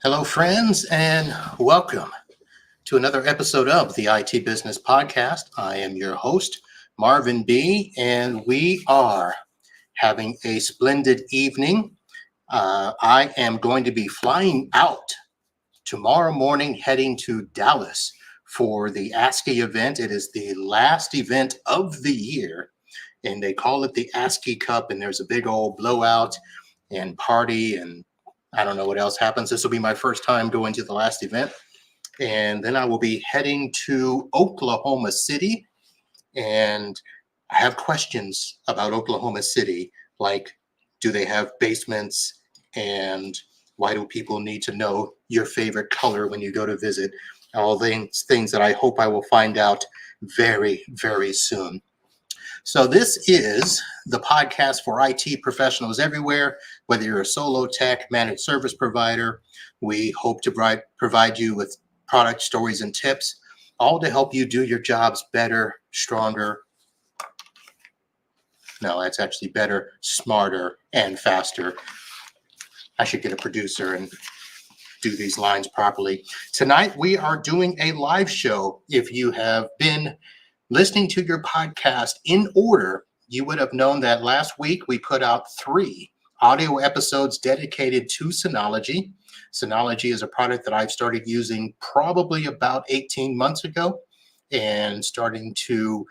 Hello, friends, and welcome to another episode of the IT Business Podcast. I am your host, Marvin B., and we are having a splendid evening. I am going to be flying out tomorrow morning, heading to Dallas for the ASCII event. It is the last event of the year, and they call it the ASCII Cup, and there's a big old blowout and party, and I don't know what else happens. This will be my first time going to the last event. And then I will be heading to Oklahoma City. And I have questions about Oklahoma City, like, do they have basements? And why do people need to know your favorite color when you go to visit? All things that I hope I will find out very, very soon. So this is the podcast for IT professionals everywhere, whether you're a solo tech, managed service provider. We hope to provide you with product stories and tips, all to help you do your jobs better, stronger. No, that's actually better, smarter, and faster. I should get a producer and do these lines properly. Tonight, we are doing a live show. If you have been listening to your podcast in order, you would have known that last week we put out 3 audio episodes dedicated to Synology. Synology is a product that I've started using probably about 18 months ago and starting to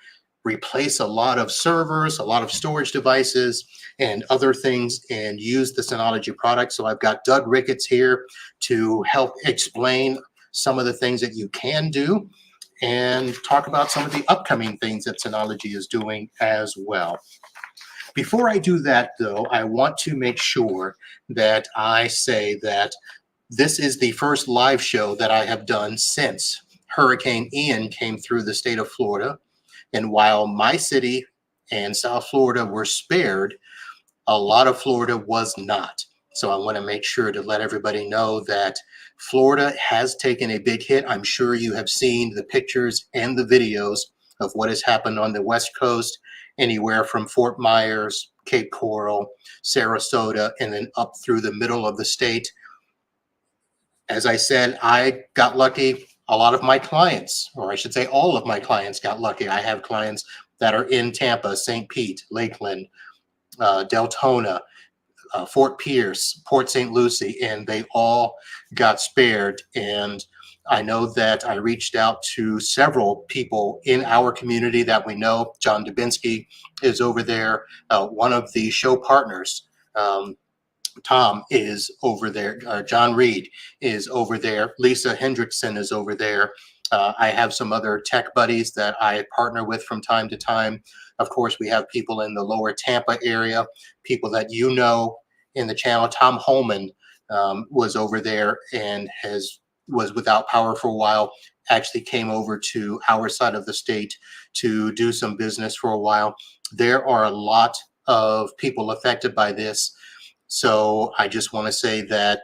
replace a lot of servers, a lot of storage devices, and other things, and use the Synology product. So I've got Doug Ricketts here to help explain some of the things that you can do and talk about some of the upcoming things that Synology is doing as well. Before I do that, though, I want to make sure that I say that this is the first live show that I have done since Hurricane Ian came through the state of Florida. And while my city and South Florida were spared, a lot of Florida was not. So I want to make sure to let everybody know that Florida has taken a big hit. I'm sure you have seen the pictures and the videos of what has happened on the West Coast, anywhere from Fort Myers, Cape Coral, Sarasota, and then up through the middle of the state. As I said, I got lucky. A lot of my clients, or I should say all of my clients, got lucky. I have clients that are in Tampa, St. Pete, Lakeland, Deltona, Fort Pierce, Port St. Lucie, and they all got spared. And I know that I reached out to several people in our community that we know. John Dubinsky is over there. One of the show partners, Tom, is over there. John Reed is over there. Lisa Hendrickson is over there. I have some other tech buddies that I partner with from time to time. Of course, we have people in the lower Tampa area, people that you know in the channel. Tom Holman was over there and was without power for a while, actually came over to our side of the state to do some business for a while. There are a lot of people affected by this. So I just want to say that,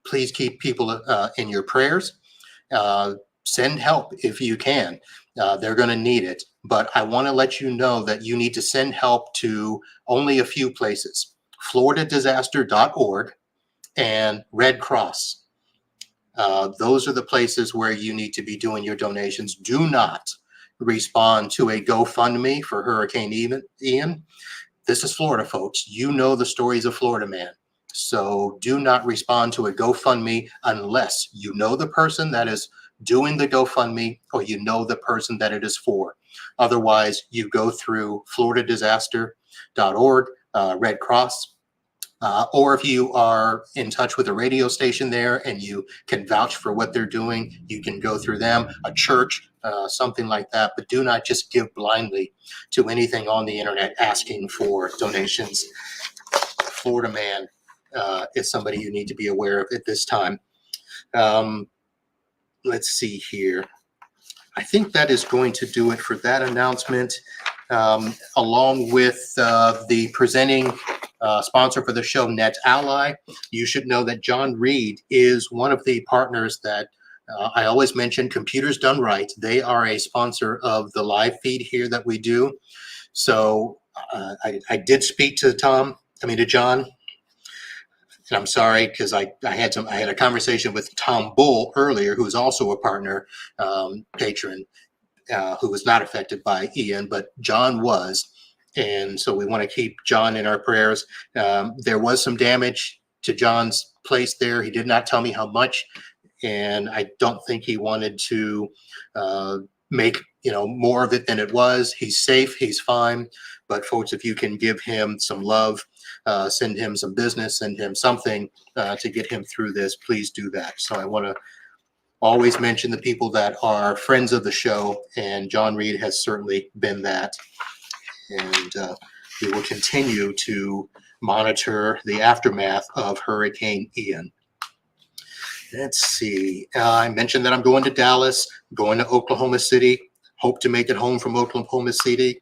please keep people in your prayers. Send help if you can. They're going to need it. But I want to let you know that you need to send help to only a few places: floridadisaster.org and Red Cross. Those are the places where you need to be doing your donations. Do not respond to a GoFundMe for Hurricane Ian. This is Florida, folks. You know the stories of Florida man. So do not respond to a GoFundMe unless you know the person that is doing the GoFundMe or you know the person that it is for. Otherwise, you go through floridadisaster.org, Red Cross, or if you are in touch with a radio station there and you can vouch for what they're doing, you can go through them, a church, something like that. But do not just give blindly to anything on the internet asking for donations. Florida man is somebody you need to be aware of at this time. Let's see here. I think that is going to do it for that announcement, along with the presenting sponsor for the show, NetAlly. You should know that John Reed is one of the partners that I always mention, Computers Done Right. They are a sponsor of the live feed here that we do. So I did speak to John, and I'm sorry because I had a conversation with Tom Bull earlier, who is also a partner patron, who was not affected by Ian, but John was. And so we want to keep John in our prayers. There was some damage to John's place there. He did not tell me how much, and I don't think he wanted to make more of it than it was. He's safe, he's fine. But folks, if you can give him some love, send him some business, send him something to get him through this, please do that. So I want to always mention the people that are friends of the show, and John Reed has certainly been that. And we will continue to monitor the aftermath of Hurricane Ian. Let's see. I mentioned that I'm going to Dallas, going to Oklahoma City, hope to make it home from Oklahoma City.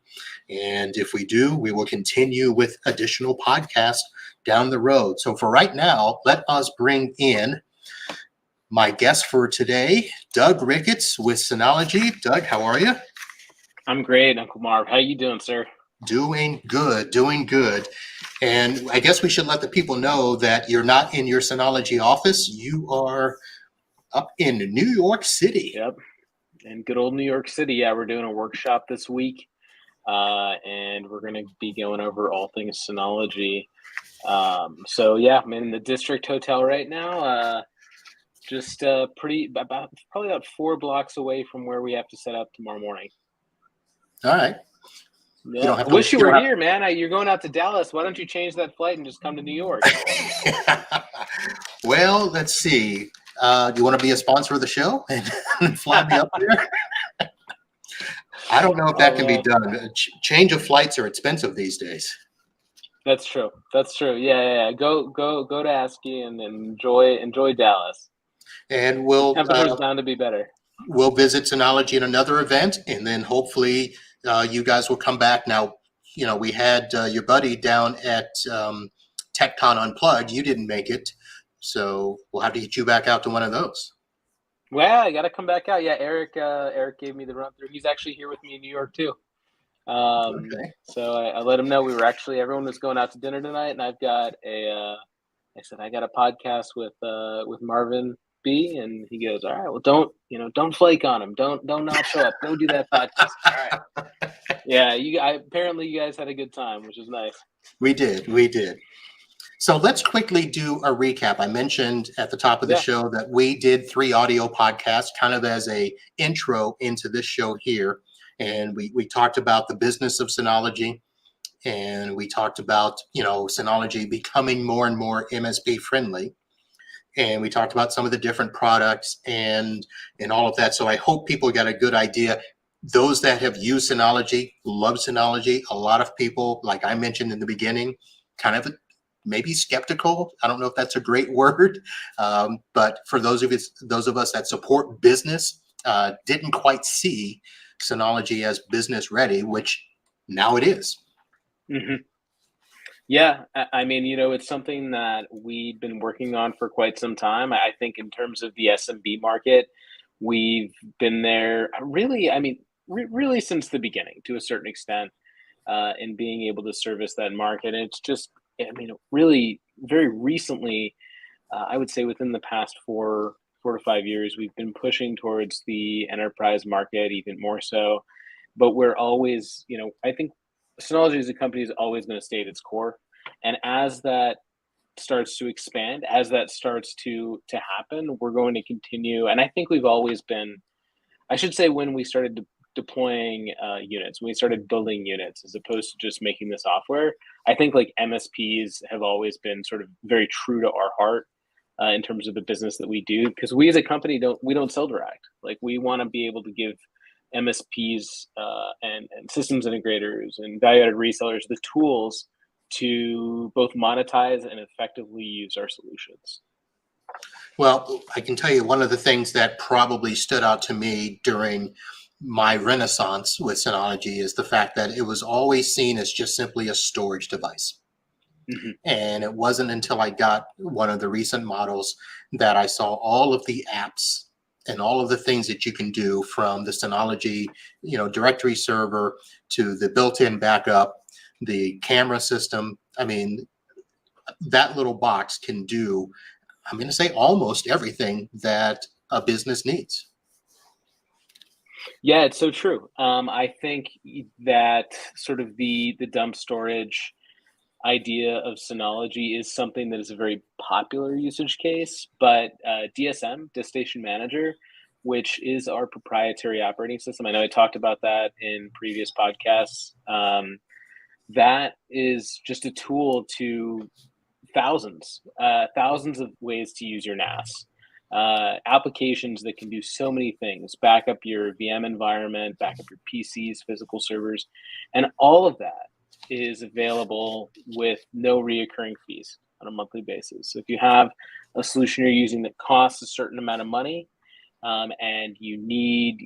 And if we do, we will continue with additional podcasts down the road. So for right now, let us bring in my guest for today, Doug Ricketts with Synology. Doug, how are you? I'm great, Uncle Marv. How you doing, sir? Doing good, doing good. And I guess we should let the people know that you're not in your Synology office. You are up in New York City. Yep. In good old New York City. Yeah, we're doing a workshop this week. And we're going to be going over all things Synology. So yeah, I'm in the District Hotel right now. Just probably about 4 blocks away from where we have to set up tomorrow morning. All right. Yeah. I wish you were here, man. You're going out to Dallas. Why don't you change that flight and just come to New York? Well, let's see. Do you want to be a sponsor of the show and fly me up there? I don't know if that can be done. Change of flights are expensive these days. That's true. That's true. Yeah. Go to ASCII and enjoy Dallas. And we'll temperature's bound to be better. We'll visit Synology in another event, and then hopefully you guys will come back. Now, we had your buddy down at TechCon Unplugged. You didn't make it, so we'll have to get you back out to one of those. Well, I got to come back out. Yeah, Eric gave me the run through. He's actually here with me in New York too. Okay. So I let him know everyone was going out to dinner tonight, and I've got I said I got a podcast with Marvin B, and he goes, all right, well, don't flake on him. Don't not show up. Go do that podcast. All right. Yeah, apparently you guys had a good time, which is nice. We did. So let's quickly do a recap. I mentioned at the top of the show that we did 3 audio podcasts kind of as a intro into this show here. And we talked about the business of Synology, and we talked about, Synology becoming more and more MSP friendly. And we talked about some of the different products and all of that. So I hope people got a good idea. Those that have used Synology love Synology. A lot of people, like I mentioned in the beginning, kind of maybe skeptical. I don't know if that's a great word, but for those of us that support business, didn't quite see Synology as business ready, which now it is. Mm-hmm. Yeah, I mean, it's something that we've been working on for quite some time. I think in terms of the SMB market, we've been there really, really since the beginning to a certain extent, in being able to service that market. And it's just, really very recently, I would say within the past 4 to 5 years, we've been pushing towards the enterprise market even more so. But we're always, I think Synology as a company is always going to stay at its core. And as that starts to expand, as that starts to happen, we're going to continue. And I think we've always been, I should say, when we started deploying units, when we started building units as opposed to just making the software, I think like MSPs have always been sort of very true to our heart in terms of the business that we do, because we as a company don't sell direct. Like, we want to be able to give MSPs and systems integrators and value-added resellers the tools to both monetize and effectively use our solutions. Well, I can tell you one of the things that probably stood out to me during my renaissance with Synology is the fact that it was always seen as just simply a storage device. Mm-hmm. And it wasn't until I got one of the recent models that I saw all of the apps and all of the things that you can do, from the Synology, directory server to the built-in backup, the camera system. I mean, that little box can do, I'm going to say, almost everything that a business needs. Yeah, it's so true. I think that sort of the dump storage idea of Synology is something that is a very popular usage case, but DSM, Disk Station Manager, which is our proprietary operating system. I know I talked about that in previous podcasts. That is just a tool to thousands of ways to use your NAS. Applications that can do so many things, back up your VM environment, back up your PCs, physical servers, and all of that is available with no reoccurring fees on a monthly basis. So if you have a solution you're using that costs a certain amount of money, and you need,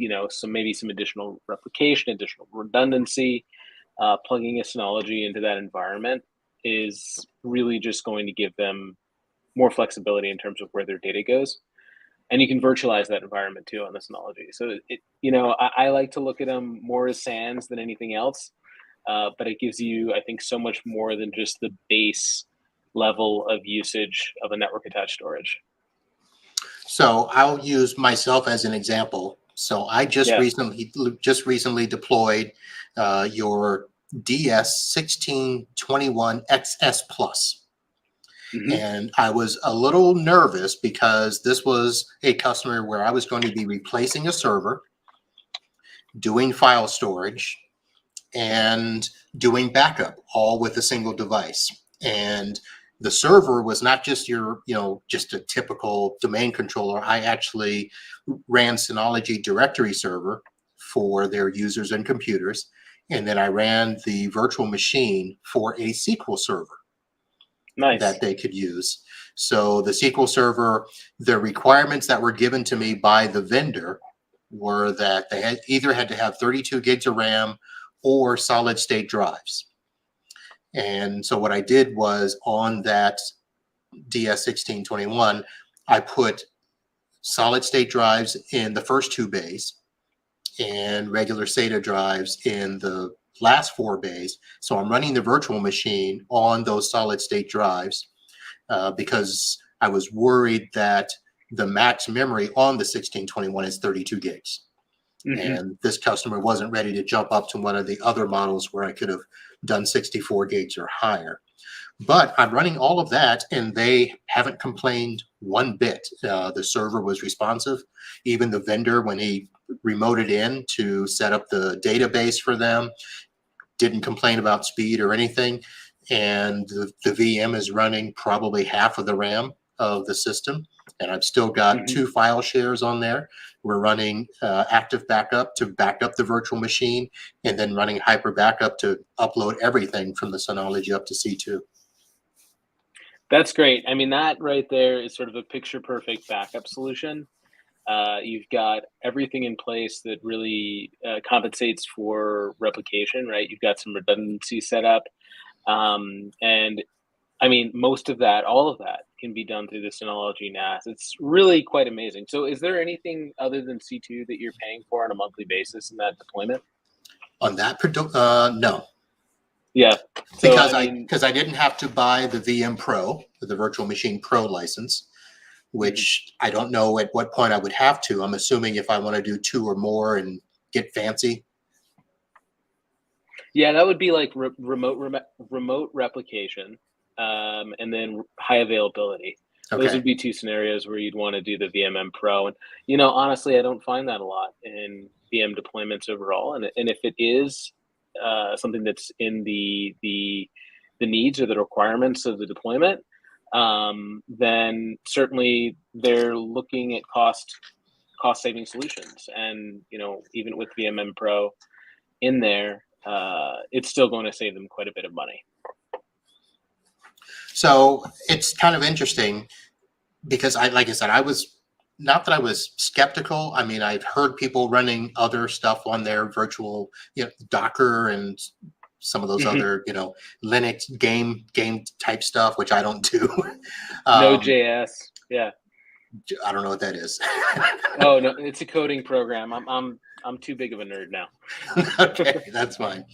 maybe some additional replication, additional redundancy, plugging a Synology into that environment is really just going to give them more flexibility in terms of where their data goes. And you can virtualize that environment too on the Synology. So I like to look at them more as SANs than anything else, but it gives you, I think, so much more than just the base level of usage of a network attached storage. So I'll use myself as an example. So I just recently deployed your DS1621XS Plus. Mm-hmm. And I was a little nervous because this was a customer where I was going to be replacing a server, doing file storage, and doing backup, all with a single device. And the server was not just just a typical domain controller. I actually ran Synology directory server for their users and computers. And then I ran the virtual machine for a SQL server. Nice. That they could use. So the SQL server, the requirements that were given to me by the vendor were that they had to have 32 gigs of RAM or solid state drives. And so what I did was on that DS1621, I put solid state drives in the first 2 bays and regular SATA drives in the last 4 bays. So I'm running the virtual machine on those solid state drives because I was worried that the max memory on the 1621 is 32 gigs. Mm-hmm. And this customer wasn't ready to jump up to one of the other models where I could have done 64 gigs or higher. But I'm running all of that, and they haven't complained one bit. The server was responsive. Even the vendor, when he remoted in to set up the database for them, didn't complain about speed or anything. And the VM is running probably half of the RAM of the system. And I've still got mm-hmm. 2 file shares on there. We're running active backup to back up the virtual machine, and then running hyper backup to upload everything from the Synology up to C2. That's great. I mean, that right there is sort of a picture-perfect backup solution. You've got everything in place that really compensates for replication, right? You've got some redundancy set up. And I mean, most of that, all of that can be done through the Synology NAS. It's really quite amazing. So is there anything other than C2 that you're paying for on a monthly basis in that deployment? On that, no. Yeah. So, because I didn't have to buy the VM Pro, the Virtual Machine Pro license, which I don't know at what point I would have to. I'm assuming if I want to do 2 or more and get fancy. Yeah, that would be like remote replication, and then high availability. Okay. Those would be 2 scenarios where you'd want to do the VMM Pro. And honestly, I don't find that a lot in VM deployments overall. And if it is something that's in the needs or the requirements of the deployment, then certainly they're looking at cost saving solutions. And even with VMM Pro in there, it's still going to save them quite a bit of money. So it's kind of interesting because like I said, I was skeptical. I mean, I've heard people running other stuff on their virtual, Docker and some of those mm-hmm. other, Linux game type stuff, which I don't do. Node.js. Yeah. I don't know what that is. Oh no, it's a coding program. I'm too big of a nerd now. Okay, that's fine.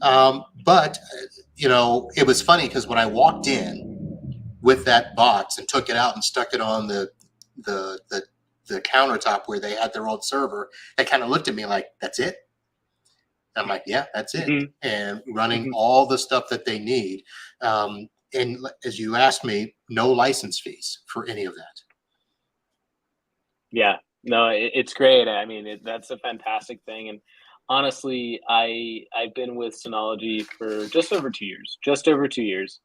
But it was funny because when I walked in, with that box and took it out and stuck it on the the countertop where they had their old server, they kind of looked at me like, "That's it?" I'm like, "Yeah, that's it." Hmm. And running Hmm. all the stuff that they need. And as you asked me, no license fees for any of that. Yeah, no, it's great. I mean, that's a fantastic thing. And honestly, I've been with Synology for just over 2 years.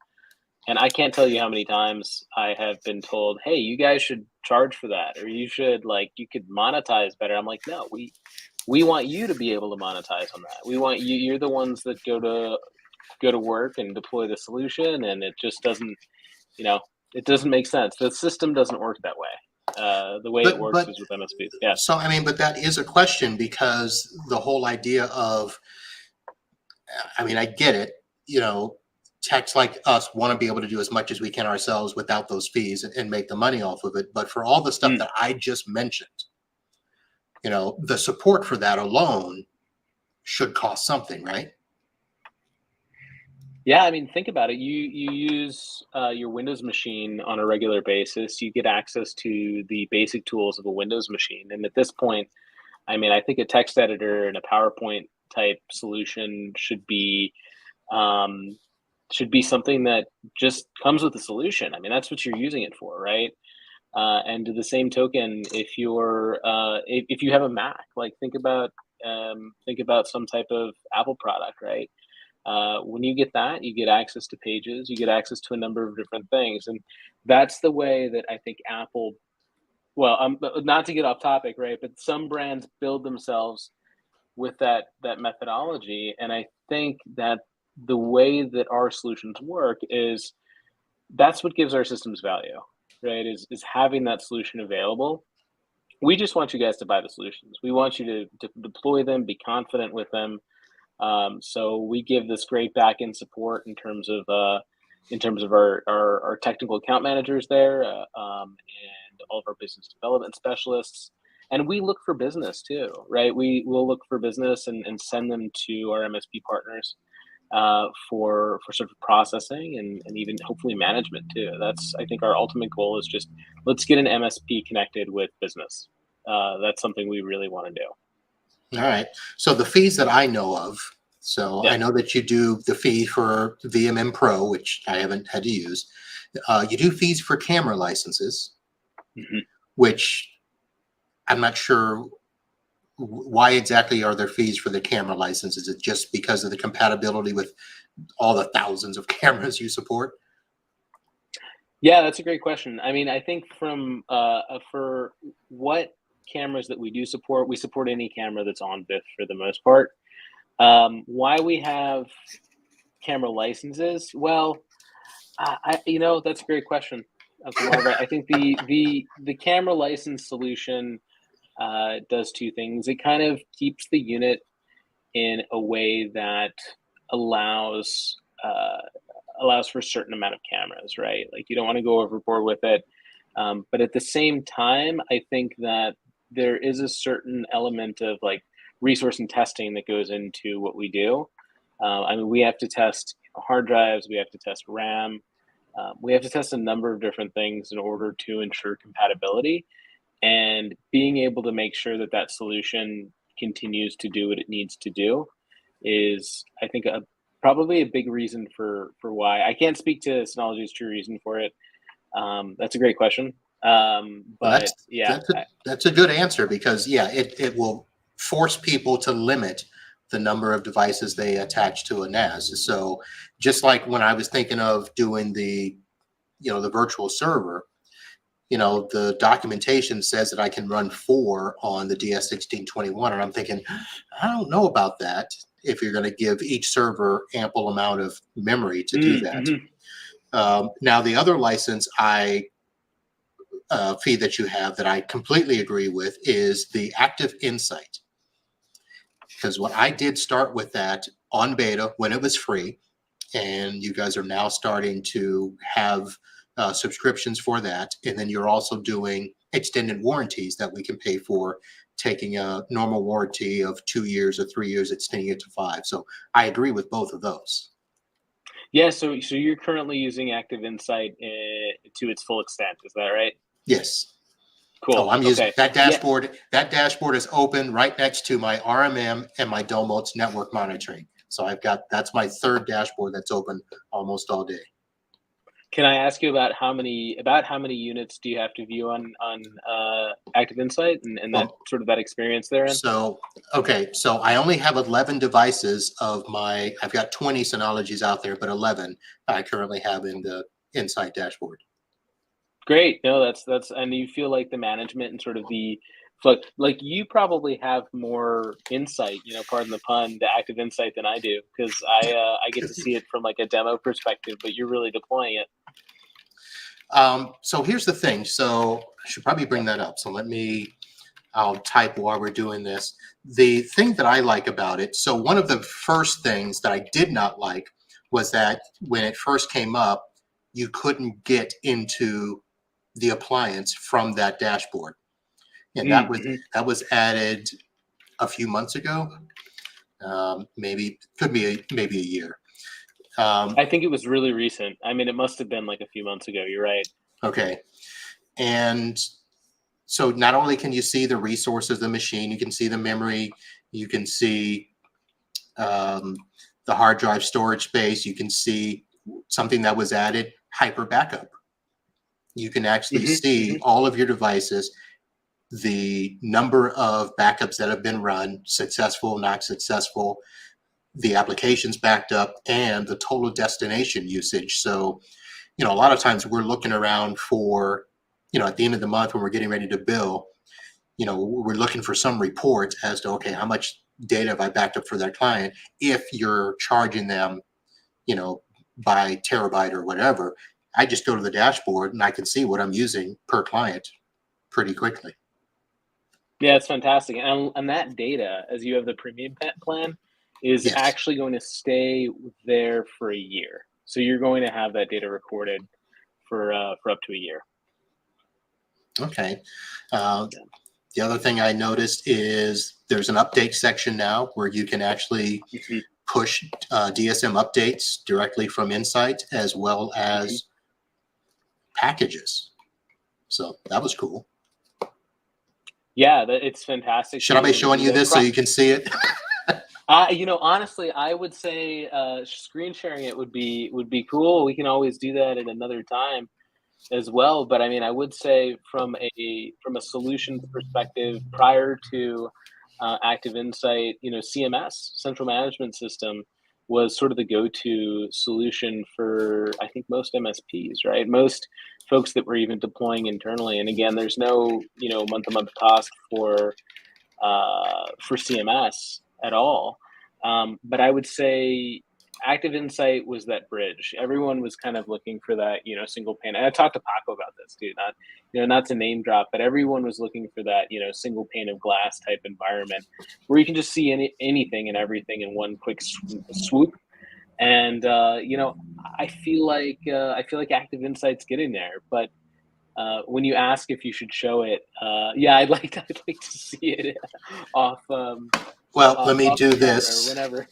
And I can't tell you how many times I have been told, "Hey, you guys should charge for that, or you should like you could monetize better." I'm like, "No, we want you to be able to monetize on that. We want you. You're the ones that go to work and deploy the solution, and it just doesn't, you know, it doesn't make sense. The system doesn't work that way. The way it works But is with MSPs. Yeah. so I mean, but that is a question because the whole idea of, I mean, I get it. You know, techs like us want to be able to do as much as we can ourselves without those fees and make the money off of it. But for all the stuff Mm. that I just mentioned, the support for that alone should cost something, right? Yeah, I mean, think about it. You use your Windows machine on a regular basis. You get access to the basic tools of a Windows machine, and at this point, I mean, I think a text editor and a PowerPoint type solution um, should be something that just comes with the solution. I mean, that's what you're using it for, right? And to the same token, if you have a Mac, like think about some type of Apple product, right? When you get that, you get access to pages, you get access to a number of different things, and that's the way that I think Apple. Well, not to get off topic, right? But some brands build themselves with that methodology, and I think that the way that our solutions work is that's what gives our systems value, right? Is having that solution available. We just want you guys to buy the solutions. We want you to deploy them, be confident with them. So we give this great back end support in terms of our technical account managers there, and all of our business development specialists. And we look for business too, right? We will look for business and send them to our MSP partners for sort of processing and even hopefully management too. That's I think our ultimate goal is just let's get an MSP connected with business. That's something we really want to do. All right. So the fees that I know of, so I Yep. know that you do the fee for VMM Pro, which I haven't had to use. You do fees for camera licenses, Mhm. which I'm not sure why exactly are there fees for the camera license. Is it just because of the compatibility with all the thousands of cameras you support? Yeah, that's a great question. I mean, I think for what cameras that we support any camera that's on BIF for the most part. Why we have camera licenses? Well, that's a great question, Uncle Marv. I think the camera license solution does two things. It kind of keeps the unit in a way that allows uh, allows for a certain amount of cameras, right? Like you don't want to go overboard with it, but at the same time, I think that there is a certain element of like resource and testing that goes into what we do. I mean, we have to test hard drives, we have to test RAM, we have to test a number of different things in order to ensure compatibility and being able to make sure that that solution continues to do what it needs to do is I think probably a big reason for why I can't speak to Synology's true reason for it. That's a great question. Well, But yeah, that's a good answer because yeah, it will force people to limit the number of devices they attach to a NAS. So just like when I was thinking of doing the virtual server, the documentation says that I can run 4 on the DS1621, and I'm thinking, I don't know about that if you're going to give each server ample amount of memory to do that. mm-hmm. Now, the other license fee that you have that I completely agree with is the Active Insight. Because what I did start with that on beta when it was free, and you guys are now starting to have subscriptions for that. And then you're also doing extended warranties that we can pay for, taking a normal warranty of 2 years or 3 years, extending it to 5. So I agree with both of those. Yeah, so you're currently using Active Insight to its full extent, is that right? Yes. Oh, Cool. I'm using Okay. that Yeah. dashboard. That dashboard is open right next to my RMM and my Domot's network monitoring. So that's my third dashboard that's open almost all day. Can I ask you about how many units do you have to view on Active Insight and that Well, sort of that experience therein? so, okay, so I only have 11 devices I've got 20 Synologies out there, but 11 I currently have in the Insight dashboard. Great. No, that's and you feel like the management and sort of the like you probably have more insight, pardon the pun, the active insight than I do because I get to see it from like a demo perspective, but you're really deploying it. So here's the thing. So I should probably bring that up. So I'll type while we're doing this. The thing that I like about it, so one of the first things that I did not like was that when it first came up, you couldn't get into the appliance from that dashboard. And Mm-hmm. that was added a few months ago. Maybe could be maybe a year. I think it was really recent. I mean, it must have been like a few months ago. You're right. Okay. And so not only can you see the resources of the machine, you can see the memory, you can see um, the hard drive storage space, you can see something that was added, hyper backup. You can actually Hmm. see Hmm. all of your devices, the number of backups that have been run, successful, not successful, the applications backed up, and the total destination usage. So, a lot of times we're looking around for, at the end of the month when we're getting ready to bill, we're looking for some report as to, okay, how much data have I backed up for that client? If you're charging them, you know, by terabyte or whatever, I just go to the dashboard and I can see what I'm using per client pretty quickly. Yeah, it's fantastic. And that data, as you have the premium pet plan, is Yes. actually going to stay there for a year. So you're going to have that data recorded for up to a year. Okay. The other thing I noticed is there's an update section now where you can actually Hmm. push DSM updates directly from Insight as well Hmm. as packages. So that was cool. Yeah, it's fantastic to Should I be be able to showing do you that. this so you can see it? Honestly, I would say screen sharing it would be cool. We can always do that at another time as well. But I mean, I would say from a solutions perspective, prior to Active Insight, CMS, Central Management System, was sort of the go-to solution for I think most MSPs, right? Most folks that were even deploying internally. And again, there's no month-to-month cost for CMS at all. But I would say Active Insight was that bridge. Everyone was kind of looking for that, single pane. And I talked to Paco about this, dude. Not to name drop, but everyone was looking for that, single pane of glass type environment where you can just see anything and everything in one quick swoop. And I feel like Active Insight's getting there, but when you ask if you should show it, yeah, I'd like to see it off Well, let me off do camera or this. whatever.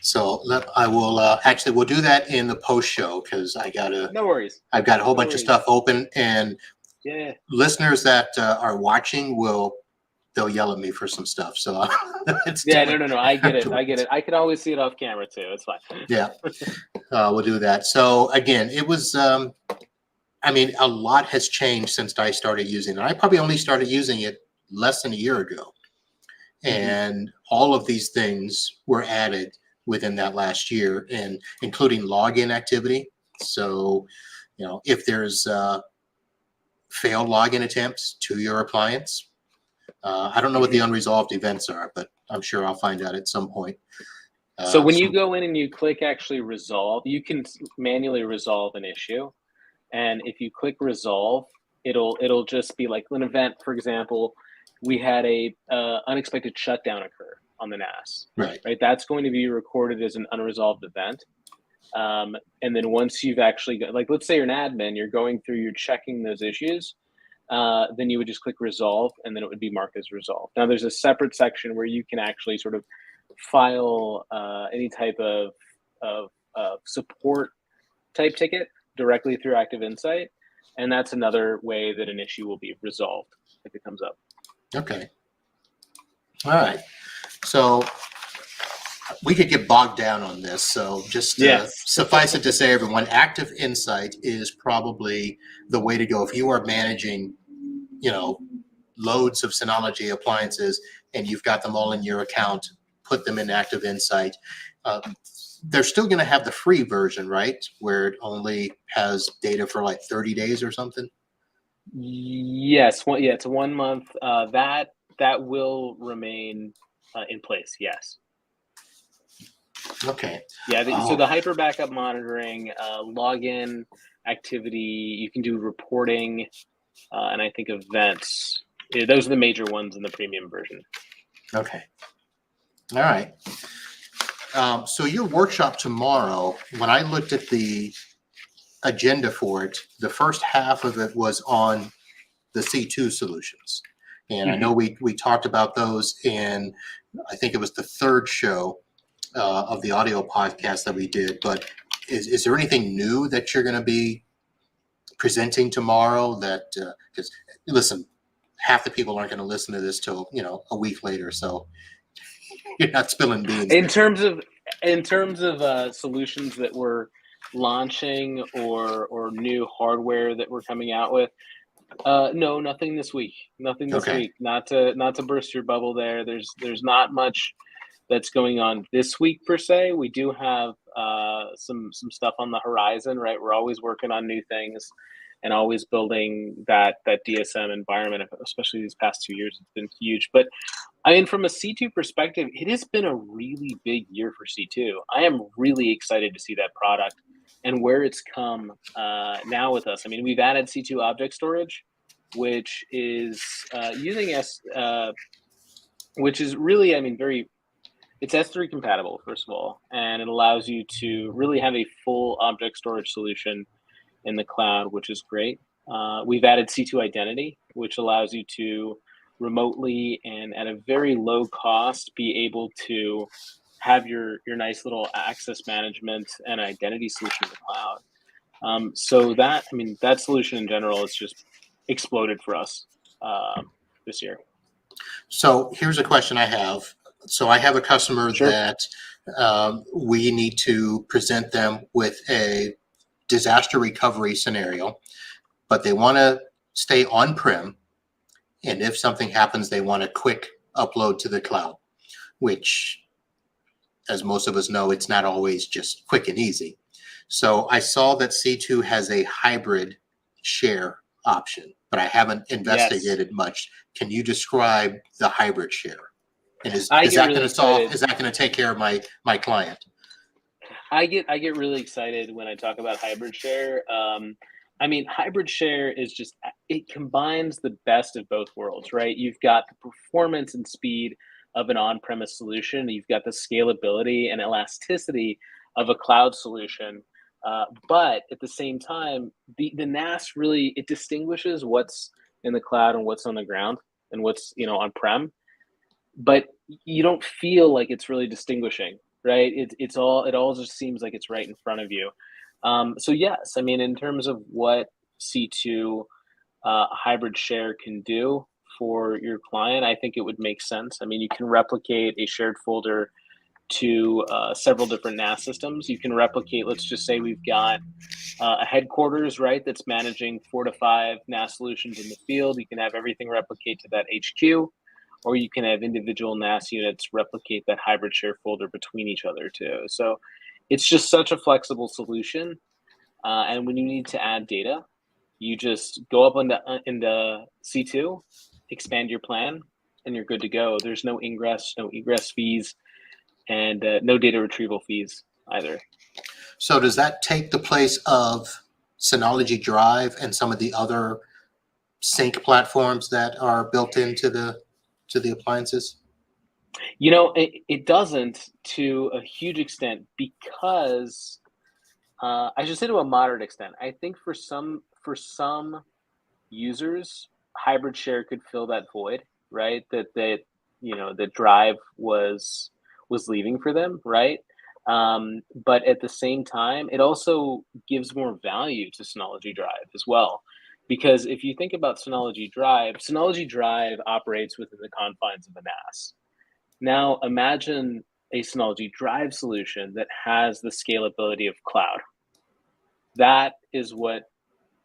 So I will actually we'll do that in the post show because No worries, I've got a whole no bunch of worries. stuff open, and Yeah, listeners that are watching they'll yell at me for some stuff. So let's yeah, do no, it no, no. I get it. I get afterwards. it. I can always see it off camera too. It's fine. Yeah, we'll do that. So again, it was. I mean, a lot has changed since I started using it. I probably only started using it less than a year ago, Hmm. and all of these things were added within that last year, and including login activity. So, if there's failed login attempts to your appliance, I don't know what the Hmm. unresolved events are, but I'm sure I'll find out at some point. So when you So, go in and you click actually resolve, you can manually resolve an issue. And if you click resolve, it'll just be like an event. For example, we had a unexpected shutdown occur on the NAS. right. Right, that's going to be recorded as an unresolved event. And then once you've actually got, like, let's say you're an admin, you're going through, you're checking those issues. Then you would just click resolve, and then it would be marked as resolved. Now, there's a separate section where you can actually sort of file any type of of support type ticket directly through Active Insight. And that's another way that an issue will be resolved if it comes up. Okay. All right. So we could get bogged down on this. So just Yes. suffice it to say, everyone, Active Insight is probably the way to go. If you are managing, loads of Synology appliances and you've got them all in your account, put them in Active Insight. They're still going to have the free version, right? Where it only has data for like 30 days or something. Yes. It's a 1 month. That will remain in place. Yes. Okay. Yeah. So the hyper backup monitoring, login activity, you can do reporting, and I think events. Yeah, those are the major ones in the premium version. Okay. All right. So your workshop tomorrow, when I looked at the agenda for it, the first half of it was on the C2 solutions. And I know we talked about those in, I think it was the third show of the audio podcast that we did. But is there anything new that you're going to be presenting tomorrow that, because listen, half the people aren't going to listen to this till, a week later. So you're not spilling beans. In terms of solutions that we're launching or new hardware that we're coming out with, no, nothing this week. Nothing this week. Not to burst your bubble there. There's not much that's going on this week per se. We do have some stuff on the horizon, right? We're always working on new things and always building that DSM environment, especially these past 2 years. It's been huge. But I mean, from a C2 perspective, it has been a really big year for C2. I am really excited to see that product and where it's come now with us. I mean, we've added C2 object storage, which is which is really, I mean, it's S3 compatible, first of all, and it allows you to really have a full object storage solution in the cloud, which is great. We've added C2 Identity, which allows you to remotely and at a very low cost be able to have your nice little access management and identity solution in the cloud. So that solution in general has just exploded for us this year. So here's a question I have. So I have a customer that we need to present them with a disaster recovery scenario, but they want to stay on-prem. And if something happens, they want a quick upload to the cloud, which, as most of us know, it's not always just quick and easy. So I saw that C2 has a hybrid share option, but I haven't investigated much. Can you describe the hybrid share? And is that going to solve? Is that going to take care of my client? I get really excited when I talk about hybrid share. I mean, hybrid share is it combines the best of both worlds, right? You've got the performance and speed of an on-premise solution. You've got the scalability and elasticity of a cloud solution. But at the same time, the NAS really, it distinguishes what's in the cloud and what's on the ground and what's, on-prem. But you don't feel like it's really distinguishing, right? It all just seems like it's right in front of you. So yes, I mean, in terms of what C2 hybrid share can do for your client, I think it would make sense. I mean, you can replicate a shared folder to several different NAS systems. You can replicate, let's just say we've got a headquarters, right, that's managing 4 to 5 NAS solutions in the field. You can have everything replicate to that HQ, or you can have individual NAS units replicate that hybrid share folder between each other too. So it's just such a flexible solution. And when you need to add data, you just go up into C2, expand your plan, and you're good to go. There's no ingress, no egress fees, and no data retrieval fees either. So does that take the place of Synology Drive and some of the other sync platforms that are built into the appliances? It doesn't to a huge extent because I should say to a moderate extent. I think for some users, hybrid share could fill that void, right? That Drive was leaving for them, right? But at the same time, it also gives more value to Synology Drive as well. Because if you think about Synology Drive operates within the confines of a NAS. Now imagine a Synology Drive solution that has the scalability of cloud. That is what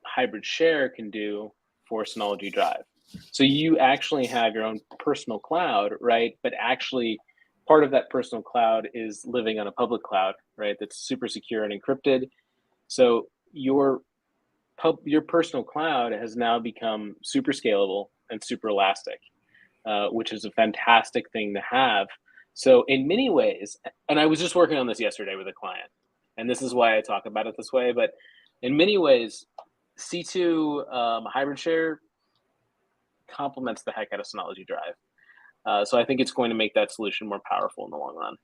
Hybrid Share can do for Synology Drive. So you actually have your own personal cloud, right? But actually, part of that personal cloud is living on a public cloud, right? That's super secure and encrypted. So your personal cloud has now become super scalable and super elastic, which is a fantastic thing to have. So in many ways, and I was just working on this yesterday with a client, and this is why I talk about it this way, but in many ways, C2 Hybrid Share complements the heck out of Synology Drive. So I think it's going to make that solution more powerful in the long run.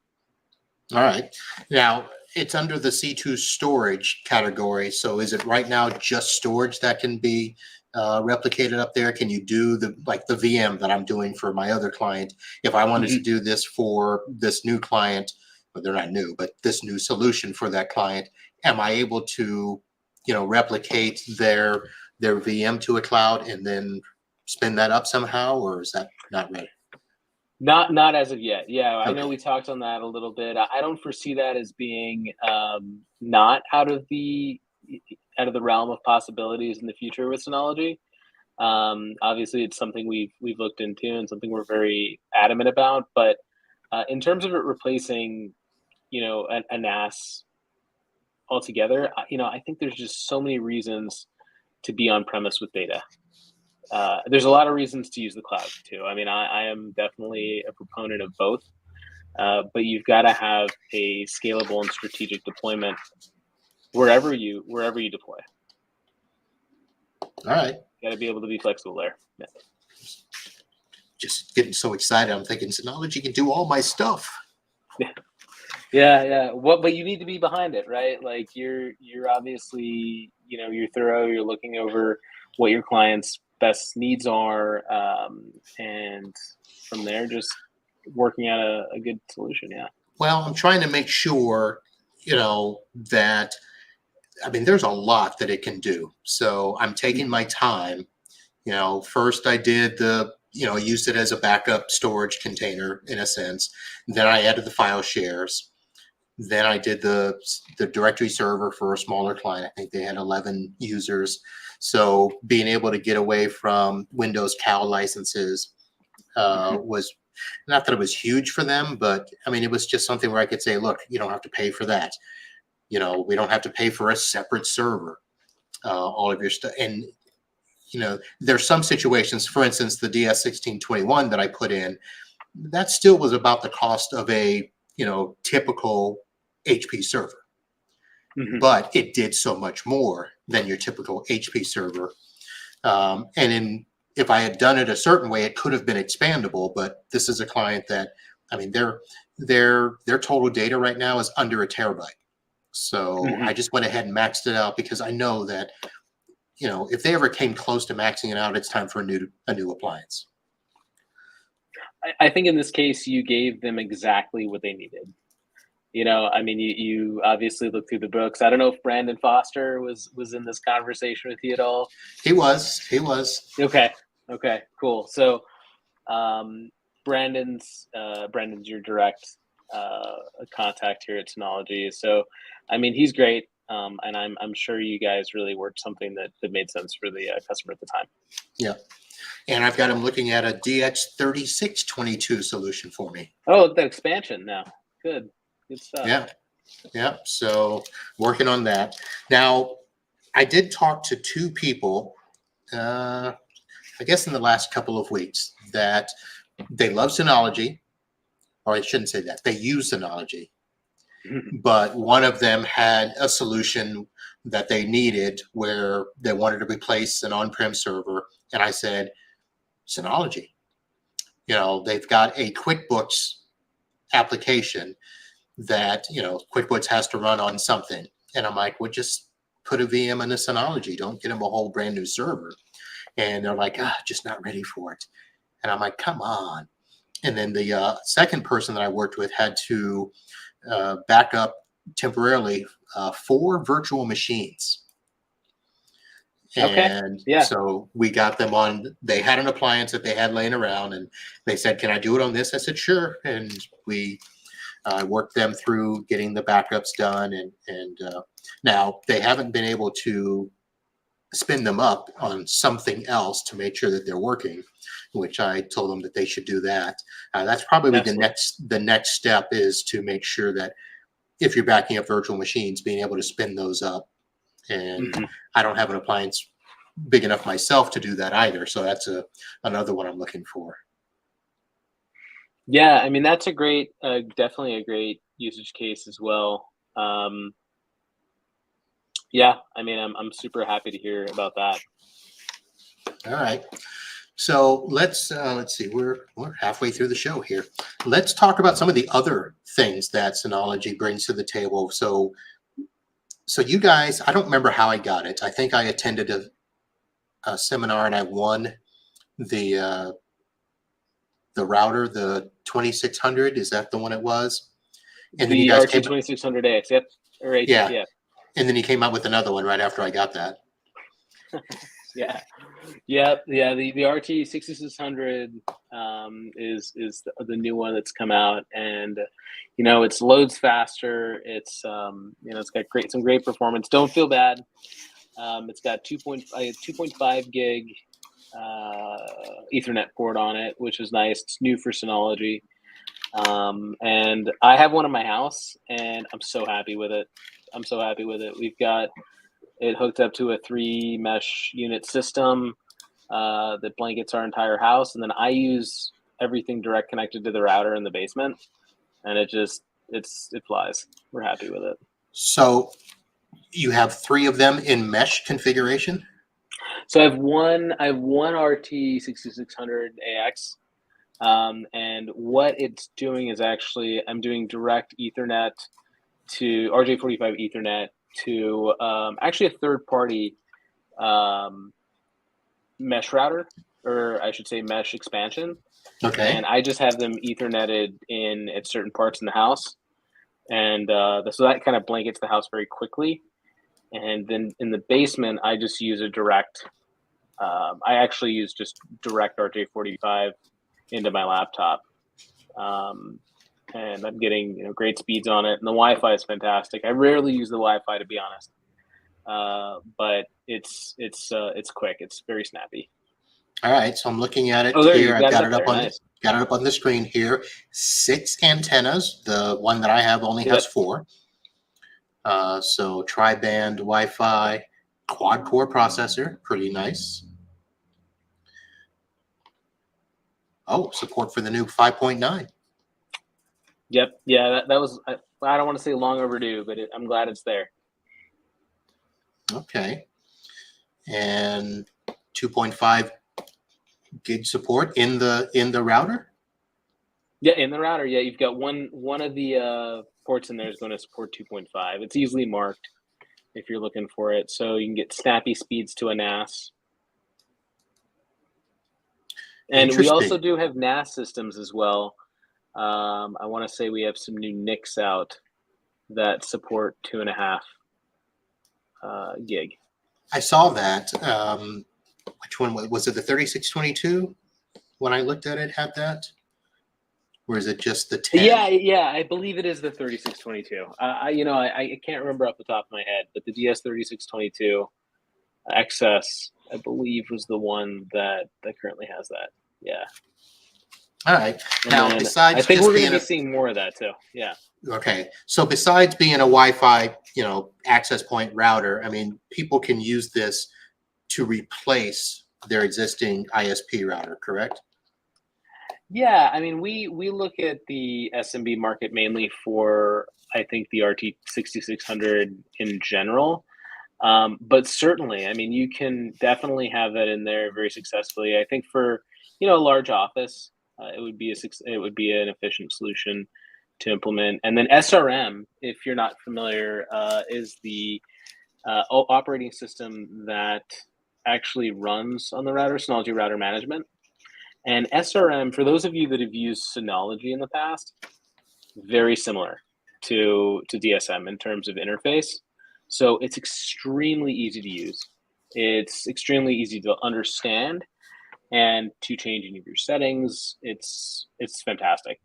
All right. Now, it's under the C2 storage category. So is it right now just storage that can be replicated up there? Can you do the VM that I'm doing for my other client? If I wanted to do this for this new client, but they're not new, but this new solution for that client, am I able to, replicate their VM to a cloud and then spin that up somehow, or is that not ready? Not as of yet. Yeah, I know Okay. we talked on that a little bit. I don't foresee that as being not out of the realm of possibilities in the future with Synology. Obviously, it's something we've looked into and something we're very adamant about. But in terms of it replacing, a NAS altogether, I think there's just so many reasons to be on premise with data. There's a lot of reasons to use the cloud too. I mean, I am definitely a proponent of both, but you've got to have a scalable and strategic deployment wherever you deploy. All right. Got to be able to be flexible there. Yeah. Just getting so excited. I'm thinking Synology can do all my stuff. Yeah. But you need to be behind it, right? Like you're obviously, you're thorough. You're looking over what your clients' best needs are, and from there, just working out a good solution. Yeah. Well, I'm trying to make sure, that, there's a lot that it can do. So I'm taking my time. First I did used it as a backup storage container in a sense. Then I added the file shares. Then I did the directory server for a smaller client. I think they had 11 users. So being able to get away from Windows CAL licenses was not that it was huge for them, but it was just something where I could say, look, you don't have to pay for that. We don't have to pay for a separate server. All of your stuff. And, there's some situations, for instance, the DS1621 that I put in, that still was about the cost of a, typical HP server. But it did so much more than your typical HP server. If I had done it a certain way, it could have been expandable. But this is a client that, their total data right now is under a terabyte. So I just went ahead and maxed it out because I know that, if they ever came close to maxing it out, it's time for a new appliance. I think in this case, you gave them exactly what they needed. You obviously looked through the books. I don't know if Brandon Foster was in this conversation with you at all. He was. Okay, cool. So Brandon's your direct contact here at Synology. So, he's great. And I'm sure you guys really worked something that made sense for the customer at the time. Yeah. And I've got him looking at a DX3622 solution for me. Oh, that expansion now. Good stuff. Yeah. So working on that. Now, I did talk to two people, I guess in the last couple of weeks, that they love Synology, or I shouldn't say that. They use Synology. But one of them had a solution that they needed where they wanted to replace an on-prem server. And I said, Synology, they've got a QuickBooks application that, QuickBooks has to run on something. And I'm like, well, just put a VM in a Synology. Don't get them a whole brand new server. And they're like, just not ready for it. And I'm like, come on. And then the second person that I worked with had to back up temporarily 4 virtual machines. Okay. And Yeah. so we got them on, they had an appliance that they had laying around, and they said, can I do it on this? I said, sure. And we worked them through getting the backups done. And now they haven't been able to spin them up on something else to make sure that they're working, which I told them that they should do that. That's probably Excellent. the next step, is to make sure that if you're backing up virtual machines, being able to spin those up. And Mm-hmm. I don't have an appliance big enough myself to do that either. So that's another one I'm looking for. Yeah, I mean that's a great, definitely a great usage case as well. Yeah, I mean I'm super happy to hear about that. All right. So let's see. We're halfway through the show here. Let's talk about some of the other things that Synology brings to the table. So you guys, I don't remember how I got it. I think I attended a seminar and I won the the router, the 2600. Is that the one it was? And then you The guys RT came, 2600X, yep, or HX, yeah. yeah, And then you came out with another one right after I got that. yeah, yep, yeah. The RT 6600 is the new one that's come out, and it's loads faster. It's it's got some great performance. Don't feel bad. It's got 2.5 gig Ethernet port on it, which is nice. It's new for Synology. And I have one in my house, and I'm so happy with it. I'm so happy with it. We've got it hooked up to a 3 mesh unit system that blankets our entire house, and then I use everything direct connected to the router in the basement, and it flies. We're happy with it. So you have 3 of them in mesh configuration? So I have one RT 6600 AX. And what it's doing is actually I'm doing direct Ethernet to RJ45 Ethernet to actually a third party mesh router, or I should say mesh expansion. Okay. And I just have them Ethernetted in at certain parts in the house. And so that kind of blankets the house very quickly. And then in the basement, I just use a direct, I actually use just direct RJ45 into my laptop. Um, and I'm getting great speeds on it, and the Wi-Fi is fantastic. I rarely use the Wi-Fi, to be honest, but it's quick. It's very snappy. All right. So I'm looking at it Oh, there here. you've I've got it got up it up there. on Nice. got it up on the screen here. 6 antennas. The one that I have only has Yep. 4. So tri-band Wi-Fi, quad-core processor, pretty nice. Oh, support for the new 5.9. Yep. Yeah. That was. I don't want to say long overdue, but I'm glad it's there. Okay. And 2.5 gig support in the router. Yeah, in the router. Yeah, you've got one of the ports in there is going to support 2.5. It's easily marked if you're looking for it, so you can get snappy speeds to a NAS. And we also Interesting. do have NAS systems as well. I want to say we have some new NICs out that support 2.5 gig. I saw that. Which one was it? The 3622? When I looked at it, had that, or is it just the 10? Yeah, I believe it is the 3622. I can't remember off the top of my head, but the DS3622 XS, I believe, was the one that currently has that. Yeah. All right. And Now, then I besides think just we're going to being be seeing more of that too. Yeah. okay, so besides being a Wi-Fi, access point router, I mean, people can use this to replace their existing ISP router, correct? Yeah, I mean, we look at the SMB market mainly for, I think, the RT 6600 in general. But certainly, I mean, you can definitely have that in there very successfully. I think for a large office, it would be an efficient solution to implement. And then SRM, if you're not familiar, is the operating system that actually runs on the router, Synology Router Management. And SRM, for those of you that have used Synology in the past, very similar. to DSM in terms of interface. So it's extremely easy to use. It's extremely easy to understand and to change any of your settings. It's fantastic.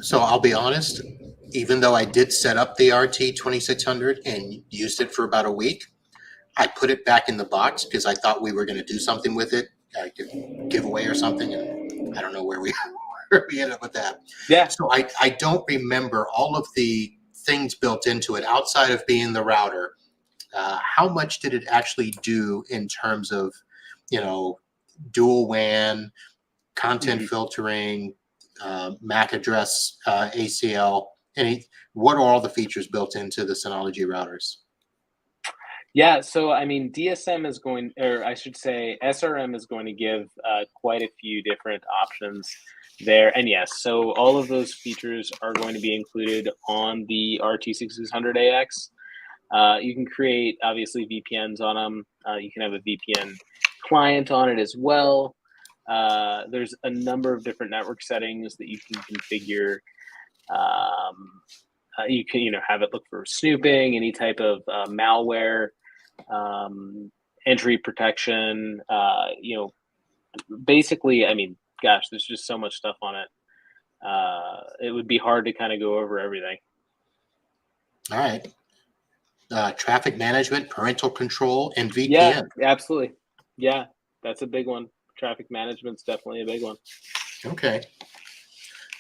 So I'll be honest, even though I did set up the RT 2600 and used it for about a week, I put it back in the box because I thought we were going to do something with it, like a giveaway or something, and I don't know where we ended up with that. Yeah. So I don't remember all of the things built into it outside of being the router. How much did it actually do in terms of, dual WAN, content filtering, MAC address, ACL? What are all the features built into the Synology routers? Yeah, so I mean, DSM is going, or I should say, SRM is going to give quite a few different options there. And yes, so all of those features are going to be included on the RT6600AX. You can create, obviously, VPNs on them. You can have a VPN client on it as well. There's a number of different network settings that you can configure. You can, have it look for snooping, any type of malware, entry protection. Basically, I mean, gosh, there's just so much stuff on it. It would be hard to kind of go over everything. All right. Traffic management, parental control, and VPN. Yeah, absolutely. Yeah, that's a big one. Traffic management's definitely a big one. Okay.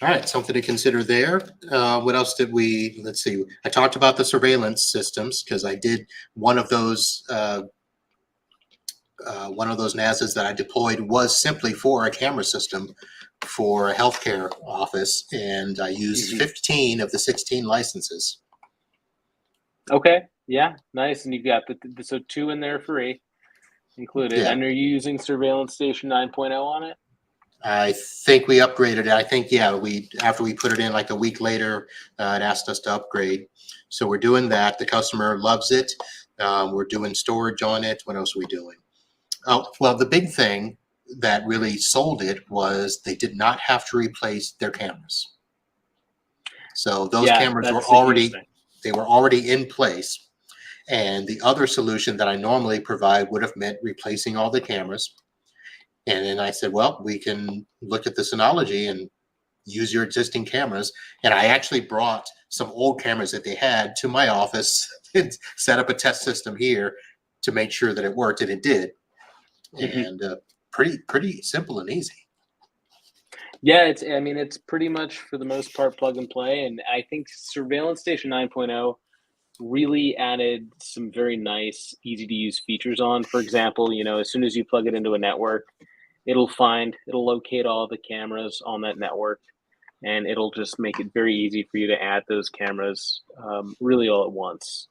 All right, something to consider there. What else did we? Let's see. I talked about the surveillance systems because I did one of those. One of those NASs that I deployed was simply for a camera system for a healthcare office, and I used 15 of the 16 licenses. Okay. Yeah. Nice. And you've got so 2 in there free included. Yeah. And are you using Surveillance Station 9.0 on it? I think we upgraded it. I think, yeah, after we put it in like a week later, it asked us to upgrade. So we're doing that. The customer loves it. We're doing storage on it. What else are we doing? Oh, well, the big thing that really sold it was they did not have to replace their cameras. So those cameras were already in place. And the other solution that I normally provide would have meant replacing all the cameras. And then I said, well, we can look at the Synology and use your existing cameras. And I actually brought some old cameras that they had to my office and set up a test system here to make sure that it worked, and it did. And pretty simple and easy. Yeah, it's pretty much for the most part plug and play. And I think Surveillance Station 9.0 really added some very nice, easy to use features on. For example, as soon as you plug it into a network, it'll locate all the cameras on that network, and it'll just make it very easy for you to add those cameras really all at once.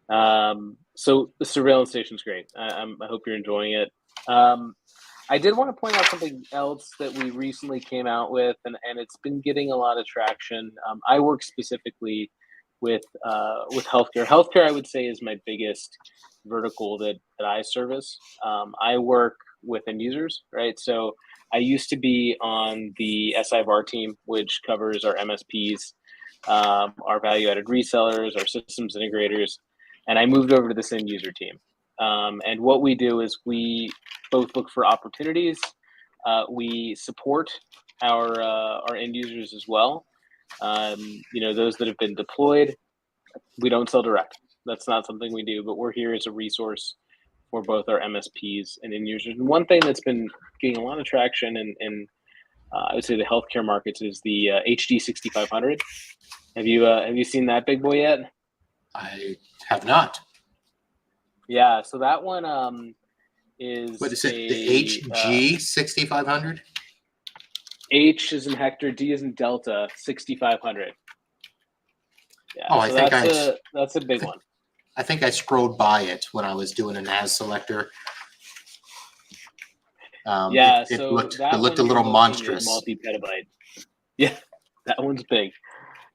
So the Surveillance Station's great. I hope you're enjoying it. I did want to point out something else that we recently came out with, and it's been getting a lot of traction. I work specifically with healthcare. Healthcare, I would say, is my biggest vertical that I service. I work with end users, right? So I used to be on the SIVAR team, which covers our MSPs, our value-added resellers, our systems integrators, and I moved over to this end user team. And what we do is we both look for opportunities. We support our end users as well. Those that have been deployed, we don't sell direct. That's not something we do, but we're here as a resource for both our MSPs and end users. And one thing that's been getting a lot of traction in I would say the healthcare markets is the HD 6500. Have you seen that big boy yet? I have not. Yeah, so that one is What is it? The HG 6500? H is in Hector, D is in Delta, 6500. Yeah, oh, so that's a big one. I think I scrolled by it when I was doing a NAS selector. It looked a little monstrous. Multi-petabyte. Yeah, that one's big.